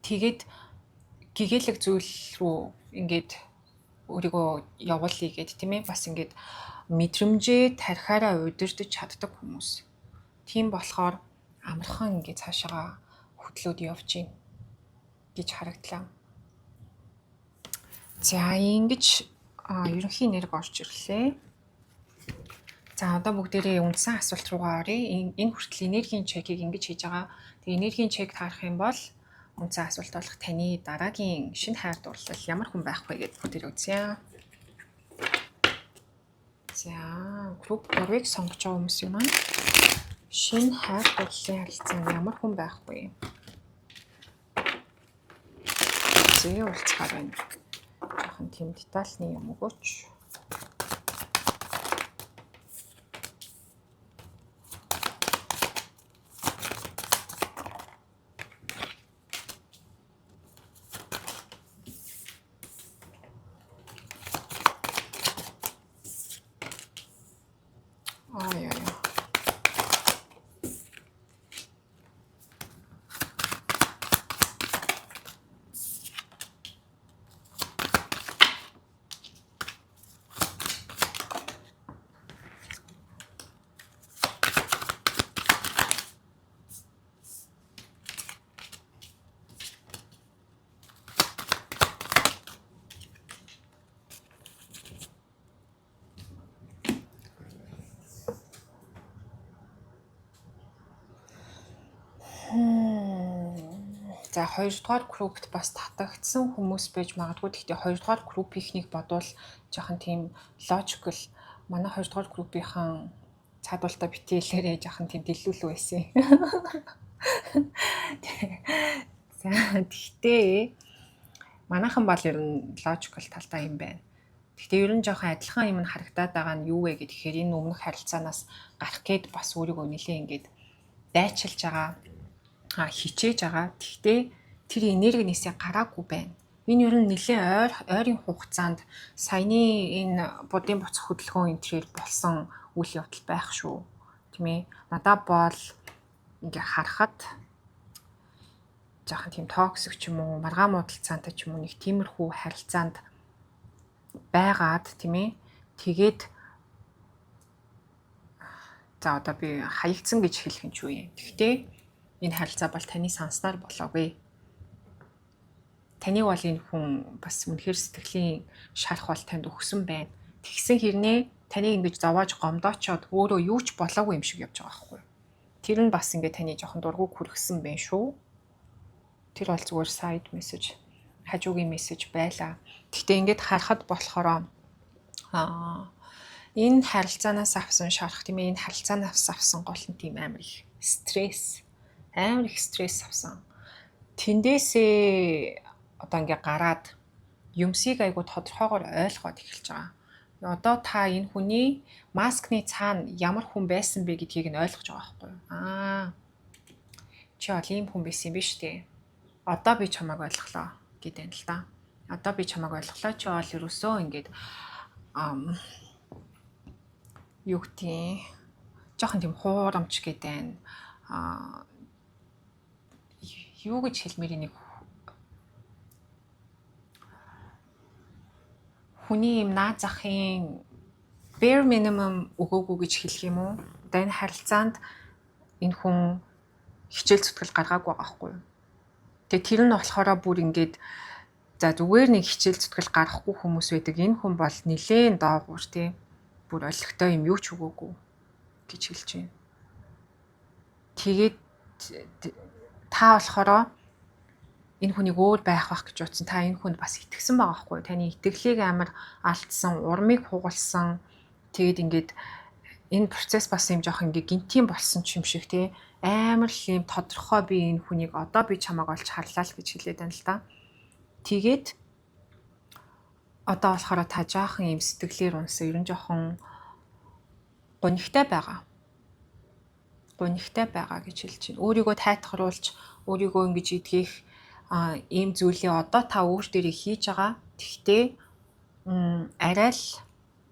Тэгээд гэгээлэг зүйл рүү ингээд өөрийгөө явуулъя гэд тийм ээ. Бас ингээд мэдрэмжээ тархаараа удирдах чаддаг хүмүүс. Тийм болохоор амархан ингээд цаашаа хөтлөөд явж гин гэж харагдлаа. За ингэж ерөнхий энерги орж ирлээ. За одоо бүгдээрээ үндсэн асуулт руугаа оръё. Энэ хүртэл энергийн чекийг ингэж хийж байгаа. Тэгээ энергийн чек таарах юм бол үндсэн асуулт болох таны дараагийн шинэ хайр дурлал ямар хүн байх вэ гэдээ бүгдээрээ үзье. За групп 3-ыг сонгож байгаа хүмүүс юм аа. Шинэ хайр дурлалын харилцаа ямар хүн байх вэ? Зээ уулзгаар байна. Жоохон тийм детальны юм өгөөч. За 2 дугаар группт бас татагдсан хүмүүс байж магадгүй. Гэхдээ 2 дугаар группийнхнийг бодвол жоохон тийм logical манай 2 дугаар группийнхан цаадуултаа битээлээрээ жоохон тийм дэлгүүлүү байсан. За тэгтээ манайхан бол ер нь logical талдаа юм байна. Гэхдээ ер нь жоохон адилхан юм харагдаад байгаа нь юу вэ гэхээр энэ өмнөх харилцаанаас гарах гээд бас өөрийгөө нэлээ ингээд дайчилж байгаа, хичээж байгаа. Гэхдээ тэр энергинээсээ гараагүй байна. Энэ ер нь нэлээ ойрын хугацаанд саяны энэ будын буцах хөдөлгөөн энтрээр болсон үйл явдал байх шүү. Тийм ээ. Надад бол ингээ харахад жоохон тийм токсик ч юм уу, маргаан муудалцаантай ч юм уу нэг тиймэрхүү харилцаанд байгаад тийм ээ. Тэгээд за одоо би хаягдсан гэж хэлэх юм ч үе. Гэхдээ энэ харилцаа бол таны санснаар болоогүй. Таныг бол энэ хүн бас үнэхээр сэтгэлийн шарах бол танд өгсөн байна. Тэгсэн хэрнээ таныг ингэж зовоож гомдоочоод өөрөө юу ч болоогүй юм шиг явж байгаа байхгүй. Тэр нь бас ингээ таны жоохон дургуг хүргэсэн байх шүү. Тэр бол зүгээр side message, хажуугийн мессеж байлаа. Гэхдээ ингээд харахад болохоор энэ харилцаанаас авсан шарах тийм ээ, энэ харилцаанаас авсан гол нь тийм амар их стресс авсан. Тэндээсээ одоо ингээ гараад юмсыг айгу тодорхойгоор ойлгоод эхэлж байгаа. Одоо та энэ хүний маскны цаана ямар хүн байсан бэ гэдгийг нь ойлгож байгаа байхгүй юу? Чи бол ийм хүн байсан юм биш үү? Одоо би чамайг ойлголоо гэдэг юм л да. Одоо би чамайг ойлголоо. Чи бол ерөөсөө ингээд юу гэдэг жоохон тийм хуурамч гэдэг юу гэж хэлмээр нэг хүний юм наад захын bare minimum өгөөгүй гэж хэлэх юм уу? Одоо энэ харилцаанд энэ хүн хичээл зүтгэл гаргаагүй байгаа байхгүй юу? Тэгээ тэр нь болохоор бүр ингээд за зүгээр нэг хичээл зүтгэл гаргахгүй хүмүүс байдаг. Энэ хүн бол нилээн доогуур тий бүр олигтой юм юу ч өгөөгүй гэж хэлж байна. Тэгээд та болохоор энэ хүнийг өөр байх гэж утсан. Та энэ хүнд бас итгэсэн байгаа байхгүй юу? Таны итгэлийг амар алдсан, урмыг хугалсан. Тэгээд ингээд энэ процесс бас юм жоох ингээ гинтийн болсон ч юм шиг тий амар л юм тодорхой би энэ хүнийг одоо би чамайг олж харлаа л гэж хэлээд байна л да. Тэгээд одоо болохоор та жаахан юм сэтгэлээр унсан ер нь жоохон гонигтай байгаа. Гонигтай байгаа гэж хэлж байна. Өөрийгөө тайтгаруулж, өөрийгөө ингэж идгэх ийм зүйлээ одоо та өөр дээрээ хийж байгаа. Тэгтээ арай л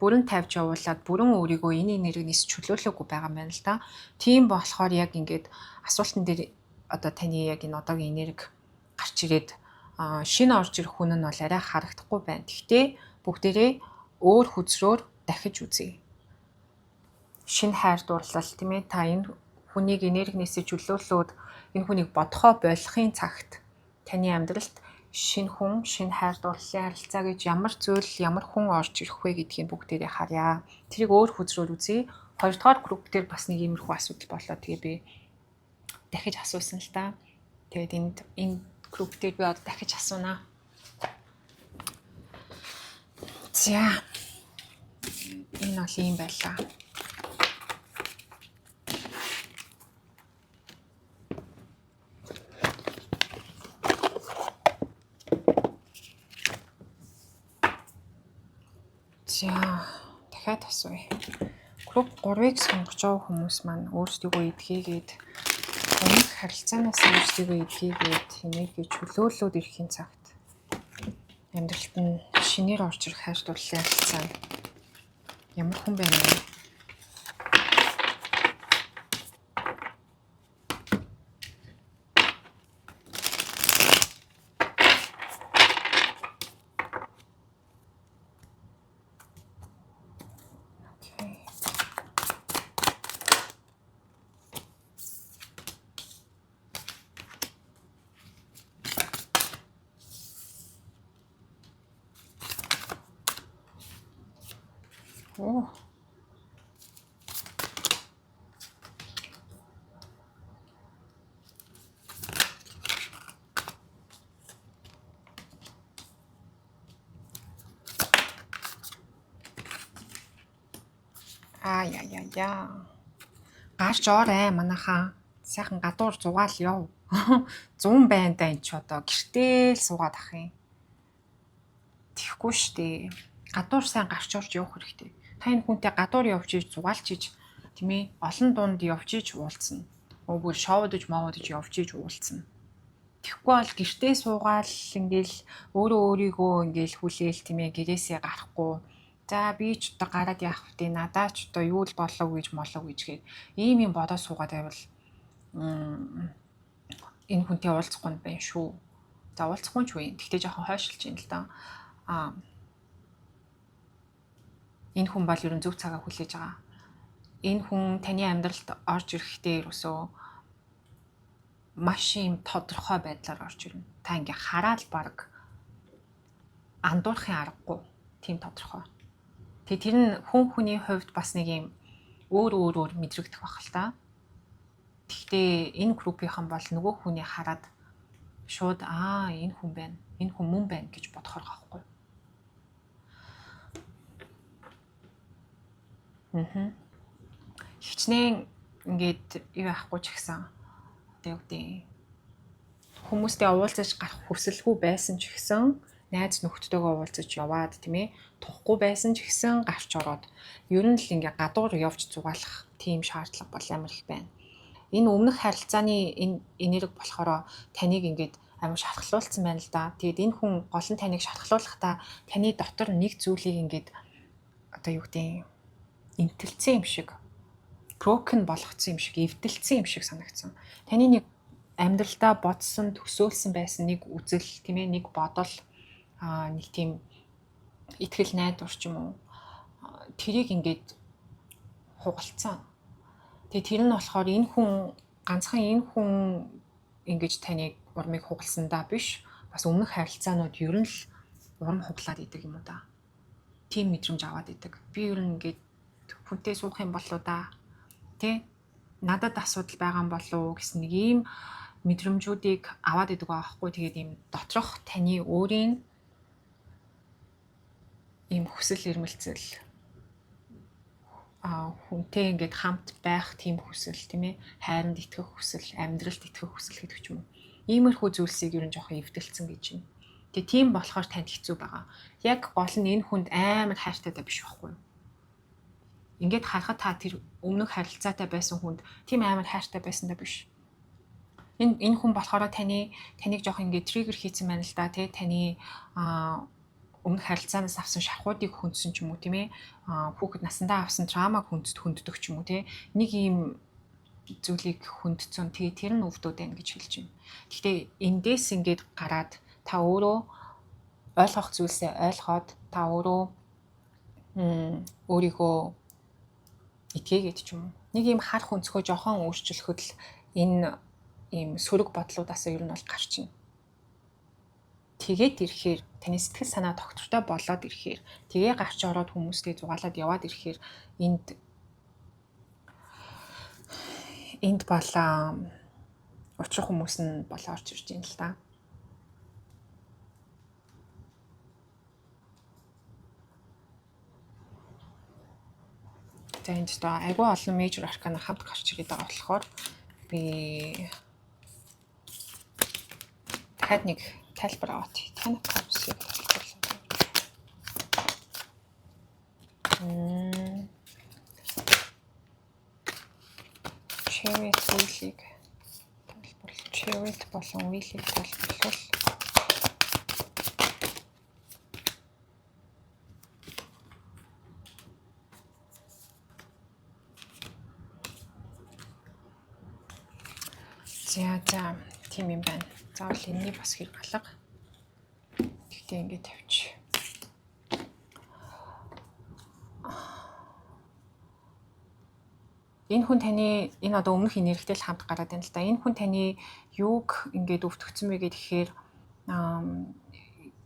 бүрэн тавьж явуулаад бүрэн өөрийгөө энэ энергинээс чөлөөлөөгүй байгаа юм байна л да. Тийм болохоор яг ингээд асуултан дээр одоо таны яг энэ одоогийн энерги гарч ирээд шинэ орж ирэх хүн нь бол арай харагдахгүй байна. Гэхдээ бүгдээрээ өөр хүзрөөр дахиж үзье. Шинэ хайр дурлал тийм ээ, та энэ хүнийг энергинээсээ чөлөөлөөд энэ хүнийг бодохоо болохын цагт таны амьдралд шинэ хүн, шинэ хайр дурлалын харилцаа гэж ямар зүйл, ямар хүн орж ирэх вэ гэдгийг бүгдээрээ харъя. Тэрийг өөр хүзрөөр үзье. Хоёрдугаар групп дээр бас нэг иймэрхүү асуудал болоо. Тэгээ би дахиж асуусан л та. Тэгээд энэ групп дээр би одоо дахиж асуунаа. За. Энэ бол юм байлаа. За, дахиад асууя. Групп 3-ыг сонгож байгаа хүмүүс маань өөрсдийгөө эдгээгээд өмнөх харилцаанаас өөрсдийгөө эдгээгээд энерги чөлөөлөөд ирэхин цагт амьдралд нь шинээр орж ирэх хайр дурлалын харилцаа ямар хүн байна вэ? Оо. Яа. Гарч орой манайхаа. Сайхан гадуур зугаал яв. 100 байна да энэ ч одоо гэртэл суугаад ах юм. Тэхгүй штэ. гадуур сайн гарч орж явах хэрэгтэй. Та энэ хүнтэй гадуур явж иж зугаалж иж тийм ээ олон дунд явж иж уулзна. Өөр шоудж явж иж уулзна. Тэгэхгүй бол гэртээ суугаал ингээл өөрөө өөрийгөө ингээл хүлээл тийм ээ гэрээсээ гарахгүй. За би ч одоо гараад яах вэ? Надаа ч одоо юу л болов гэж молов гэж гээд ийм юм бодоод суугаад байвал энэ хүнтэй уулзахгүй байх шүү. За уулзахгүй ч үгүй. Тэгтээ жоохон хойшилж юм л да. Энэ хүн бол ерөн зөв цагаа хүлээж байгаа. Энэ хүн таны амьдралд орж ирэхдээ ерөөсөө маш юм тодорхой байдлаар орж ирнэ. Та ингээ хараад баг андуурахын аргагүй тийм тодорхой. Тэгээ тэр нь хүний хувьд бас нэг юм өөр мэдрэгдэх байх л та. Гэхдээ энэ группийнхан бол нөгөө хүний хараад шууд энэ хүн байна. Энэ хүн мөн байна гэж бодохоор гахгүй. Хичнээн ингээд юу яахгүй ч гэсэн одоо юу гэдэг хүмүүстэй уулзаж гарах хүсэлгүй байсан ч гэсэн найз нөхдөдөө уулзаж яваад тийм ээ тухгүй байсан ч гэсэн гарч ороод ер нь л ингээ гадуур явж зугаалах тийм шаардлага бол амар их байна. Энэ өмнөх харилцааны энэ энерги болохоор таныг ингээд амар шархлуулсан байна л да. Тэгэд энэ хүн гол нь таныг шархлуулахдаа таны дотор нэг зүйлийг ингээд одоо юу гэдэг имтэлцсэн юм шиг broken болгоцсон юм шиг эвдэлцсэн юм шиг санагдсан. Таны нэг амьдралдаа бодсон төсөөлсөн байсан нэг үзэл тийм ээ нэг бодол нэг тийм итгэл найдвар ч юм уу тэрийг ингээд хугалцсан. Тэгээ тэр нь болохоор энэ хүн ганцхан энэ хүн ингэж таныг урмыг хугалсандаа биш бас өмнөх харилцаанууд ер нь л урам хуглаад идэг юм уу да. Тийм мэдрэмж аваад идэг. Би ер нь ингээд хүнтэй суух юм болоо да. Тэ надад асуудал байгаа юм болов гэсэн нэг ийм мэдрэмжүүдийг аваад идэг байхгүй. Тэгээд ийм доторх таны өөрийн ийм хүсэл эрмэлзэл хүнтэй ингээд хамт байх тийм хүсэл тийм ээ хайранд итгэх хүсэл амьдралд итгэх хүсэл гэдэг ч юм уу. Иймэрхүү зүйлсийг ер нь жоохон эвдэлцэн гэж байна. Тэгээ тийм болохоор танд хэцүү байгаа. Яг гол нь энэ хүнд амар хайртайтай биш байхгүй юу? Ингээд харахад та тэр өмнөх харилцаатай байсан хүнд тийм амар хайртай байсандаа биш. Энэ хүн болохоор таныг жоох ингээд триггер хийсэн байна л да тий таны өмнөх харилцаанаас авсан шархуудыг хүндсэн ч юм уу тийм ээ хүүхэд насандаа авсан траумаг хүнддэг ч юм уу тий нэг ийм зүйлийг хүндсэн тэгээ тэр нь өвдөд байна гэж хэлж байна. Гэхдээ эндээс ингээд гараад та өөрөө ойлгох зүйлсээ ойлгоод та өөрөө өөрийгөө итгээгээд ч юм уу нэг ийм харах өнцгөө жоохон өөрчлөхөд л энэ ийм сөрөг бодлуудаас ер нь бол гарч ийн. Тэгээд ирэхээр таны сэтгэл санаа тогтвортой болоод ирэхээр тэгээ гарч ороод хүмүүстэй зугаалаад яваад ирэхээр энд бол учрах хүмүүс нь бол орж ирж байна л да. За энд ч айгүй олон major arcana хамт гарч ирээд байгаа болохоор би дахиад нэг тайлбар аваад тань карусыг Chariot wheel-ийг тайлбарлах. Chariot болон wheel-ийг тайлбарлах. За тийм юм байна. Заавал энэний бас хэрэг алга. Тэгтээ ингээд тавьчих. Энэ хүн таны энэ одоо өмнөх энергитэй л хамт гараад байна л да. Энэ хүн таны юуг ингээд өвтгцэн бэ гэхээр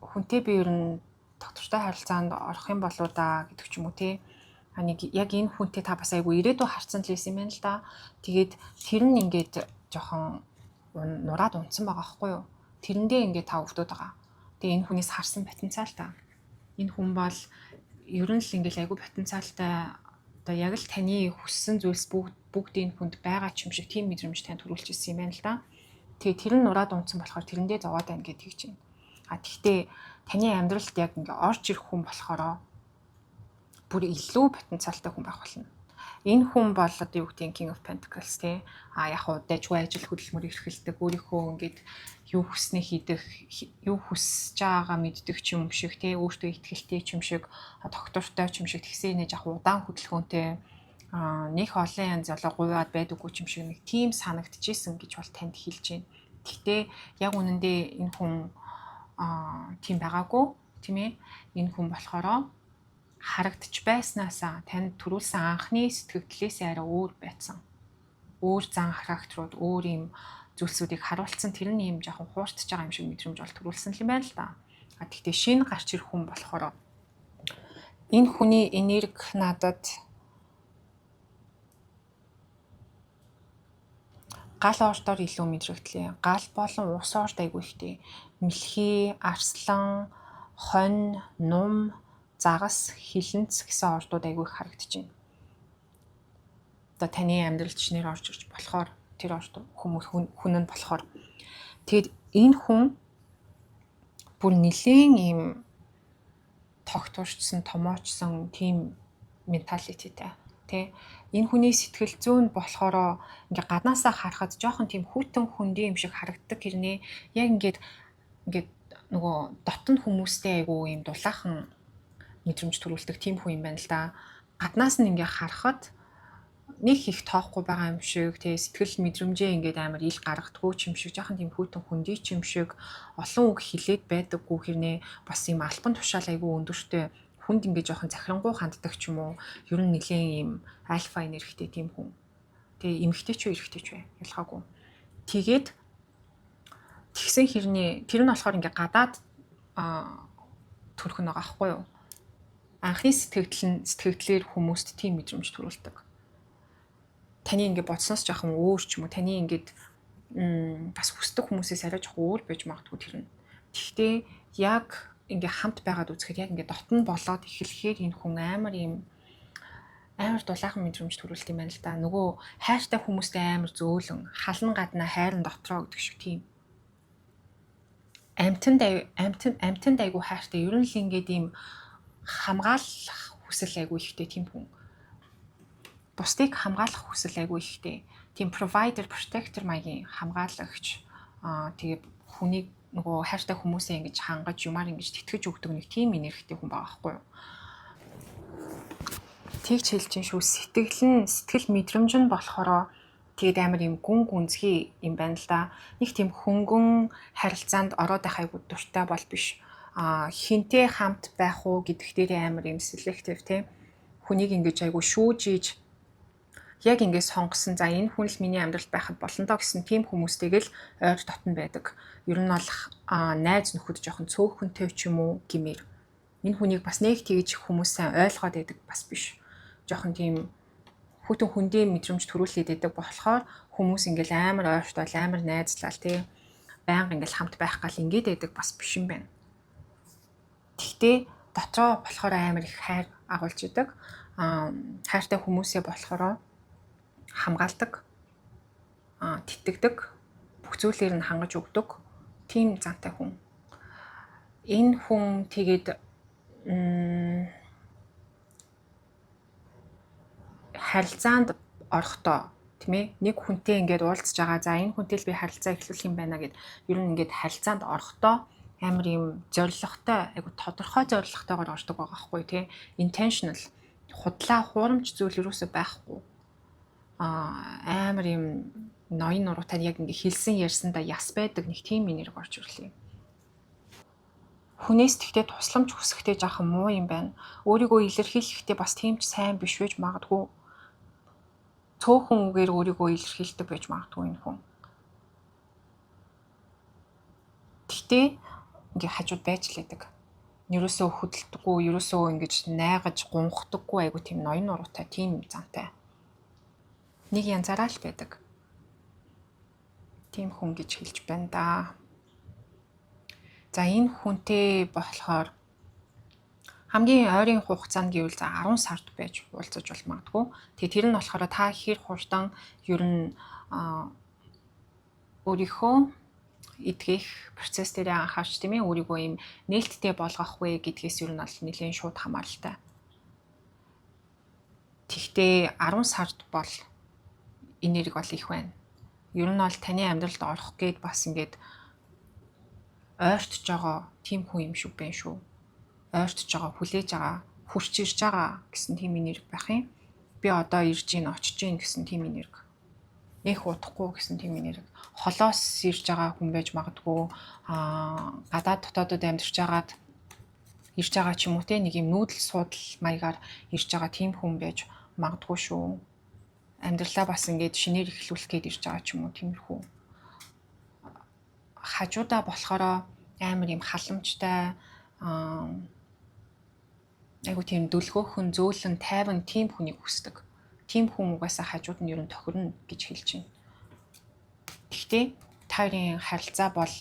хүнтэй би ер нь тогтвортой харилцаанд орох юм болоо да гэдэг ч юм уу тий. Нэг яг энэ хүнтэй та бас айгүй ирээдүй харцсан л байсан юм байна л да. Тэгээд тэр нь ингээд жоохон нураад унтсан байгаа байхгүй юу? Тэрэндээ ингээд та өвдөд байгаа. Тэгээ энэ хүнээс харсан потенциал та. Энэ хүн бол ер нь л ингээд айгүй потенциалтай одоо яг л таны хүссэн зүйлс бүгд энэ хүнд байгаа ч юм шиг тийм мэдрэмж тань төрүүлж ирсэн юм байна л да. Тэгээ тэр нь нураад унтсан болохоор тэрэндээ зовоод байна гэж хэлж байна. Тэгтээ таны амьдралд яг ингээд орж ирэх хүн болохоор бүр илүү потенциалтай хүн байх болно. Энэ хүн бол одоо юу гэдэг King of Pentacles тий. Яг удажгүй ажил хөдөлмөр эрхэлдэг, өөрийнхөө ингээд юу хүснээ хийдэх, юу хүсэж байгаагаа мэддэг ч юм шиг тий, өөртөө ихтэй ч юм шиг, доктортой ч юм шиг тэгсэн нэ яг удаан хөдөлгөөнтэй нэг олон янз гуйваад байдаггүй ч юм шиг нэг тийм санагдчихсэн гэж бол танд хэлж байна. Гэхдээ яг үнэндээ энэ хүн тийм байгаагүй тийм ээ. Энэ хүн болохоро харагдаж байснаасаа танд төрүүлсэн анхны сэтгэлдээс арай өөр байсан. Өөр зан характерууд, өөр юм зүйлсүүдийг харуулсан тэр нь юм жоохон хууртж байгаа юм шиг мэдрэмж бол төрүүлсэн юм байна л да. Гэхдээ шинэ гарч ирэх хүн болохоор энэ хүний энерги надад гал ордоор илүү мэдрэгдлээ. Гал болон ус орд айгүй ихтэй. Мэлхий, арслан, хонь, нум, загас, хилэнц гэсэн ордууд айгүй их харагдаж байна. Одоо таны амьдралд чинээр орж ирж болохоор тэр орд хүн нь болохоор тэгэд энэ хүн бүр нэлийн юм тогтворчсон, томоочсон тийм менталититэй тий. Энэ хүний сэтгэл зүйн болохоор ингээ гаднаасаа харахад жоохон тийм хүйтэн хүндий юм шиг харагддаг хэрнээ яг ингээд нөгөө дотн хүмүүстэй айгүй юм дулаахан мэдрэмж төрүүлдэг тийм хүн юм байна л да. Гаднаас нь ингээ харахад нэг их тоохгүй байгаа юм шиг тий, сэтгэл мэдрэмжээ ингээд амар ил гаргадаггүй ч юм шиг, жоохон тийм хүйтэн хүндий ч юм шиг, олон үг хэлээд байдаггүй хэрнээ бас юм албан тушаал айгүй өндөртэй, хүнд ингээд жоохон захирангуй ханддаг ч юм уу. Ер нь нэлийн юм альфа энергитэй тийм хүн. Тэгээ эмэгтэй ч үү эрэгтэй ч вэ ялгаагүй. Тэгээд тэгсэн хэрнээ тэр нь болохоор ингээд гадаад төрөх нь байгаа аахгүй юу. Анхны сэтгэгдлээр хүмүүст тийм мэдрэмж төрүүлдэг. Таны ингээд бодсноос жоохон өөр ч юм уу, таны ингээд бас хүсдэг хүмүүсээс арай жоохон өөр байж магадгүй тэр нь. Гэхдээ яг ингээд хамт байгаад үзэхэд яг ингээд дотн болоод эхлэхээр энэ хүн амар дулаахан мэдрэмж төрүүлт юм байна л да. Нөгөө хайртай хүмүүстэй амар зөөлөн, халан гадна хайрын дотроо гэдэг шиг тийм. Амтанд айгүй хайртай, ер нь л ингээд ийм хамгаалах хүсэл айгүй ихтэй тийм хүн. Бусдыг хамгаалах хүсэл айгүй ихтэй. Тийм provider, protector маягийн хамгаалагч. Тэгээ хүнийг нөгөө хайртай хүмүүсээ ингэж хангаж юмар ингэж тэтгэж өгдөг нэг тийм энергитэй хүн байгаа байхгүй юу. Тэгж хэлж чинь шүү. Сэтгэл мэдрэмж нь болохоро тэгээд амар юм гүн гүнзгий юм байна л да. Нэг тийм хөнгөн харилцаанд ороод байх айгүй дуртай бол биш. Хинтээ хамт байх уу гэдэгт амар юм selective тийм. Хүнийг ингэж айгүй шүүжиж яг ингэж сонгосон. За энэ хүн л миний амьдралд байхад болно доо гэсэн тийм хүмүүстэйг л ойр дотн байдаг. Ер нь бол найз нөхөд жоохон цөөхөнтэй ч юм уу гэмээр. Энэ хүнийг бас нэг тэгж хүмүүс сайн ойлгоод байдаг бас биш. Жоохон тийм хүйтэн хүндээ мэдрэмж төрүүлээд байдаг болохоор хүмүүс ингээл амар ойртол амар найзлал тий. Байнга ингээл хамт байх гал ингээд байдаг бас биш юм байна. Гэхдээ дотроо болохоор амар их хайр агуулж идэг. Хайртай хүмүүсээ болохоор хамгаалдаг, титгэдэг, бүх зүйлээр нь хангаж өгдөг тийм зантай хүн. Энэ хүн тэгээд харилцаанд орохдоо тийм ээ нэг хүнтэй ингээд уулзж байгаа. За энэ хүнтэй л би харилцаа эхлүүлэх юм байна гэд ер нь ингээд харилцаанд орохдоо амар юм зоригтой, айгу тодорхой зоригтойгоор ордог байгаа байхгүй тий. Intentional, худлаа хуурамч зүйл юусоо байхгүй. Амар юм ноён нуруутай яг ингээ хэлсэн ярьсандаа яс байдаг нэг тийм энерги орж ирлээ. Хүнээс тэгтээ тусламж хүсэхдээ жаахан муу юм байна. Өөрийгөө илэрхийлэхдээ бас тийм ч сайн биш байж магадгүй. Цөөхөн үгээр өөрийгөө илэрхийлдэг байж магадгүй энэ хүн. Тэгтээ ингээ хажууд байж лээдэг. Ерөөсөө хөдөлдөггүй, ерөөсөө ингэж найгаж гунхдаггүй айгу тийм ноён нуруутай тийм зантай. Нэг янзаараа л байдаг. Тийм хүн гэж хэлж байна да. За энэ хүнтэй болохоор хамгийн ойрын хугацаанд гэвэл за 10 сард байж уулзаж бол магадгүй. Тэгээ тэр нь болохоор та хэр хурдан ер нь өөрийнхөө эдгэх процесс дээр анхаарч тийм ээ өөрийгөө юм нээлттэй болгох вэ гэдгээс ер нь бол нэлээд шууд хамааралтай. Тэгтээ 10 сард бол энерги бол их байна. Ер нь бол таны амьдралд орох гээд бас ингээд ойртож байгаа тийм хүн юм шиг байна шүү. Ойртож байгаа, хүлээж байгаа, хурч ирж байгаа гэсэн тийм энерги байх юм. Би одоо ирж гин, очиж гин гэсэн тийм энерги. Их удахгүй гэсэн тийм энерги. Холоос ирж байгаа хүн байж магадгүй, гадаад дотоодод амьдарч байгаад ирж байгаа ч юм уу те, нэг юм нүүдэл суудал маягаар ирж байгаа тийм хүн байж магадгүй шүү. Амьдралаа бас ингээд шинээр эхлүүлэх гээд ирж байгаа ч юм уу, тиймэрхүү. Хажуудаа болохоор амар юм халамжтай, айгу тийм дүлгөөхөн, зөөлөн, тайван тийм хүнийг хүсдэг. Тийм хүн угаасаа хажууд нь ер нь тохирно гэж хэлж байна. Гэхдээ таарийн харилцаа бол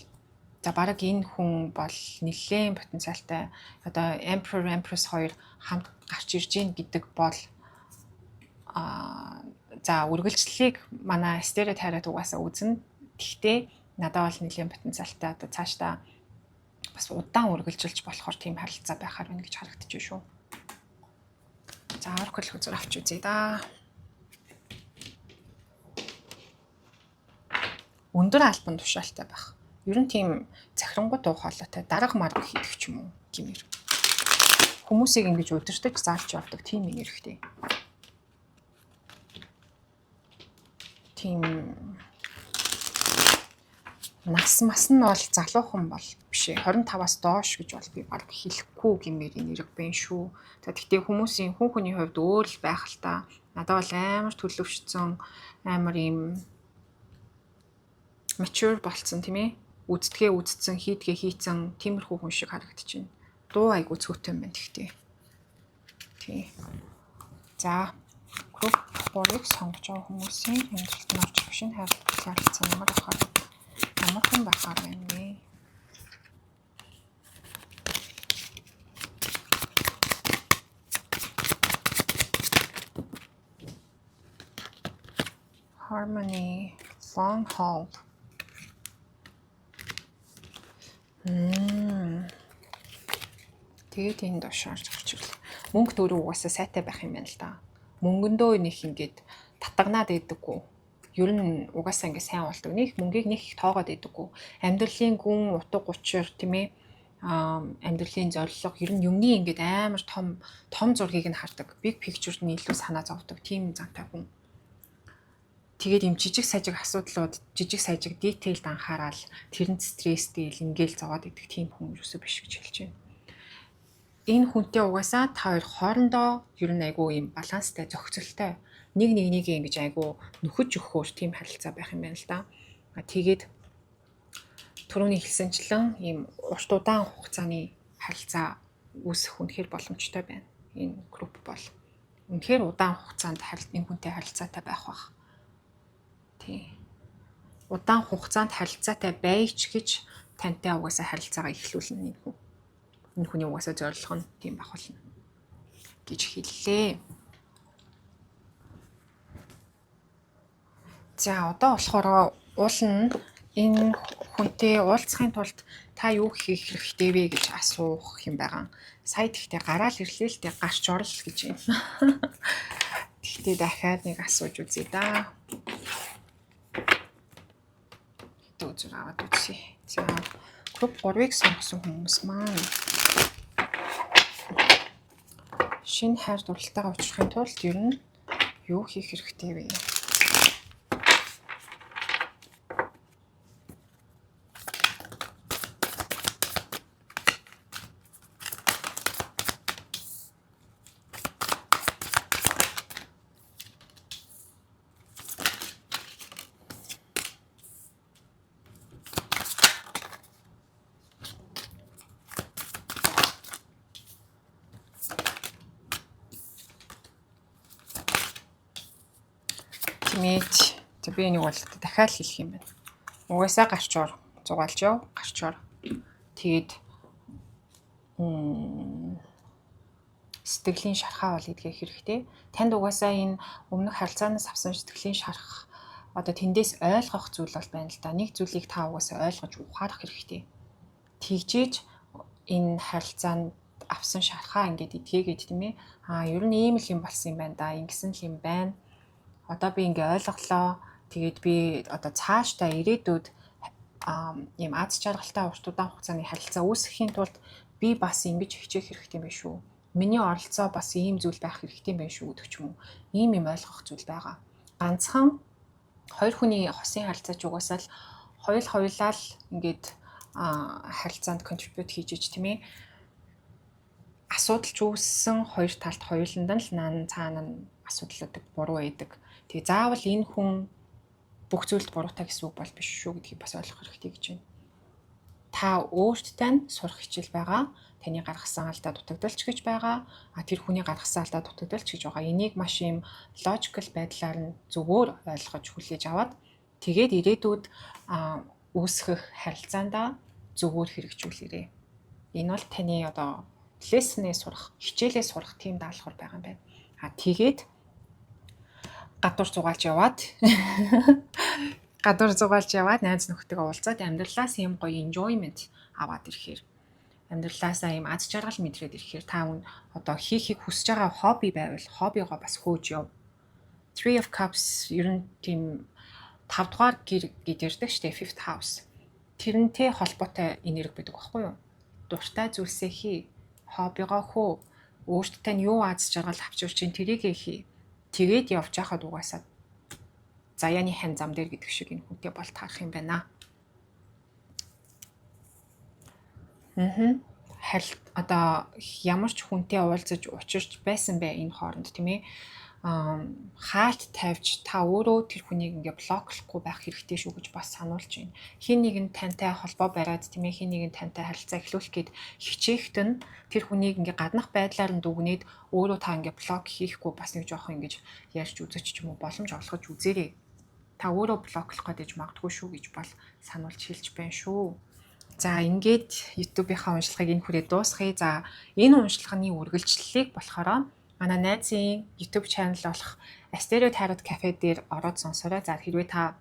за бараг энэ хүн бол нэлээд потенциалтай. Одоо Emperor Empress хоёр хамт гарч ирж гин гэдэг бол за үргэлжлэлийг манай стереот хайраад угаасаа үзнэ. Гэхдээ надад бол нэлээд потенциалтай. Одоо цаашдаа бас удаан үргэлжилж болохоор тийм харилцаа байхаар байна гэж харагдаж байна шүү. За оракл үзэр авч үзье да. Өндөр албан тушаалтай байх. Ер нь тийм захирангуй дуу хоолойтой дарга марга хийдэг ч юм уу гэмээр. Хүмүүсийг ингэж удирдах заалж явдаг тийм энергитэй. Тийм нас нь бол залуухан бол биш ээ. 25-аас доош гэж бол би баг хэлэхгүй гэмээр энерги байна шүү. Тэгтээ хүмүүсийн хүн хүний хувьд өөр л байх л та. Надад бол амар төлөвшсөн, амар юм mature болцсон тийм ээ. Үздгээ үздсэн, хийдгээ хийцэн тиймэрхүү хүн шиг харагдаж байна. Дуу айгу цөөтэй байна тэгтээ. Тий. За, group 3-ыг сонгож байгаа хүмүүсийн амьдралд нь орж ирэх шинэ харилцаа ямар хүн байхаар байна вэ? Harmony, long haul. Тэгээд энэ дошоорч гарч ирлээ. Мөнгө төрөө угаасаа сайтай байх юм байна л да. Мөнгөндөө нэг ингээд татагнаад байдаггүй. Ер нь угаасаа ингээд сайн болдог. Нэг мөнгийг нэг их тоогоод байдаггүй. Амьдралын гүн утга учир тийм ээ. Амьдралын зорилго ер нь юмны ингээд амар том зургийг нь хардаг. Big picture-д нь илүү санаа зовдөг. Тийм зантай хүн. Тэгээд юм жижиг сажиг асуудлууд, жижиг сажиг детейлд анхаарал, тэрэнд стресстэй ингээл зовоод идэх тийм хүн юусоо биш гэж хэлж байна. Энэ хүнтэй угаасаа та хоёр хоорондоо ер нь айгүй юм баланстай, зохицолтой, нэг ингэж айгүй нөхөж өгөхөөр тийм харилцаа байх юм байна л да. Тэгээд түрүүний хэлсэнчлэн ийм урт удаан хугацааны харилцаа үүсэх үнэхээр боломжтой байна. Энэ групп бол үнэхээр удаан хугацаанд энэ хүнтэй харилцаатай байх бах. Удаан хугацаанд харилцаатай байж гэж тантай угаасаа харилцаагаа эхлүүлнэ энэ хүн. Энэ хүний угаасаа зорилго нь тийм байх болно гэж хэллээ. За одоо болохоор уулна энэ хүнтэй уулзахын тулд та юу хийх хэрэгтэй вэ гэж асуух юм байгаа. Сая тэгтээ гараал ирлээ л дээ гарч орол гэж юм. Тэгтээ дахиад нэг асууж үзье да. Үзэр аваад үзье. За групп 3-ыг сонгосон хүмүүс маань шинэ хайр дурлалтайгаа уулзахын тулд ер нь юу хийх хэрэгтэй вэ? Тимээч. За би энийг бол дахиад хэлэх юм байна. Угаасаа гарч ор, зугаалж яв, гарч ор. Тэгээд сэтгэлийн шархаа бол идэх хэрэгтэй. Танд угаасаа энэ өмнөх харилцаанаас авсан сэтгэлийн шарх одоо тэндээс ойлгох зүйл бол байна л да. Нэг зүйлийг та угаасаа ойлгож ухаарах хэрэгтэй. Тэгжээж энэ харилцаанд авсан шархаа ингээд идгээгээд тийм ээ. Ер нь ийм л юм болсон юм байна да. Ингэсэн л юм байна. Одоо би ингээ ойлголоо. Тэгээд би одоо цаашдаа ирээдүйд ийм аз жаргалтай урт удаан хугацааны харилцаа үүсгэхийн тулд би бас ингэж хичээх хэрэгтэй юм байна шүү. Миний оролцоо бас ийм зүйл байх хэрэгтэй юм байна шүү гэдэг ч юм уу. Ийм юм ойлгох зүйл байгаа. Ганцхан хоёр хүний хосын харилцаач угаасаа л хоёулаа л ингээд харилцаанд контрибьют хийж иж тийм ээ. Асуудалч үүссэн хоёр талд хоёуланд нь л наан цаана нь асуудлууд буруу байдаг. Тэгээ заавал энэ хүн бүх зүйлд буруутай гэсэн үг бол биш шүү гэдгийг бас ойлгох хэрэгтэй гэж байна. Та өөртөө нь сурах хичээл байгаа. Таны гаргасан алдаа дутагдaltaч гэж байгаа. Тэр хүний гаргасан алдаа дутагдaltaч гэж байгаа. Энийг маш юм логикал байдлаар нь зөвөр ойлгож хүлээж аваад тэгээд ирээдүйд үүсгэх харилцаандаа зөвөр хэрэгжүүлээрэй. Энэ бол таны одоо лессонээ сурах, хичээлээ сурах тийм даалгавар байгаа юм байна. Тэгээд гадуур зугаалж яваад найз нөхдөйгөө уулзаад амьдралаас ийм гоё enjoyment аваад ирэхээр амьдралаасаа ийм аз жаргал мэдрээд ирэхээр та одоо хийхийг хүсэж байгаа хобби байвал хоббигоо бас хөөж яв. Three of Cups ер нь тийм 5 дугаар гэр гэдэг штэ, fifth house. Тэрнтэй холбоотой энерги байдаг байхгүй юу? Дуртай зүйлсээ хий, хоббигоо хөө, өөртөө нь юу аз жаргал авчирч чинь тэрийг хий. Тэгээд явж байхад угаасаа заяаны хань зам дээр гэдэг шиг энэ хүнтэй бол таарах юм байна. Одоо ямар ч хүнтэй уулзаж учирч байсан бай энэ хооронд тийм ээ. Хаалт тавьж та өөрөө тэр хүнийг ингээ блоклохгүй байх хэрэгтэй шүү гэж бас сануулж байна. Хин нэг нь тантай холбоо бариад тийм ээ, хин нэг нь тантай харилцаа эхлүүлэх гээд хичээхэд нь тэр хүнийг ингээ гаднах байдлаар нь дүгнээд өөрөө та ингээ блок хийхгүй бас нэг жоох ингэж ярьж үзэж ч юм уу боломж олгож үзээрэй. Та өөрөө блоклох гэж магадгүй шүү гэж бол сануулж хэлж байна шүү. За ингээд YouTube-ийнхаа уншлагыг энэ хүрээ дуусгая. За энэ уншлагын үргэлжлэлийг болохоор манай найзын YouTube channel болох Asteriо Tarot Cafe дээр ороод сонсорой. За хэрвээ та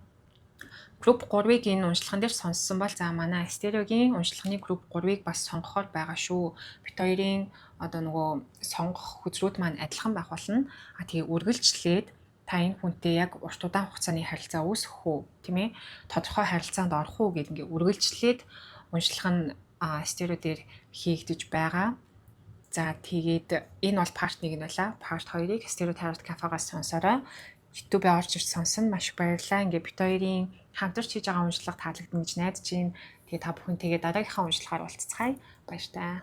group 3-ыг энэ уншлаган дээр сонссон бол за манай Asteriо-гийн уншлагын group 3-ыг бас сонгохоор байгаа шүү. Бид хоёрын одоо нөгөө сонгох хүзрүүд маань адилхан байх болно. Тэгээ үргэлжлээд та энэ хүнтэй яг урт удаан хугацааны харилцаа үүсгэх үү, тийм ээ? Тодорхой харилцаанд орох уу гэдэг ингээ үргэлжлээд уншлах нь Asteriо дээр хийгдэж байгаа. За тэгээд энэ бол part 1 нь байлаа. Part 2-ыг Asterio Tarot Cafe-гаас сонсорой. YouTube-에 орж ирж сонсон маш их баярлалаа. Ингээ бид хоёрын хамтарч хийж байгаа уншлага таалагдана гэж найдаж байна. Тэгээ та бүхэн тэгээ дараагийнхаа уншлагаар уулзцгаая. Баяр таа.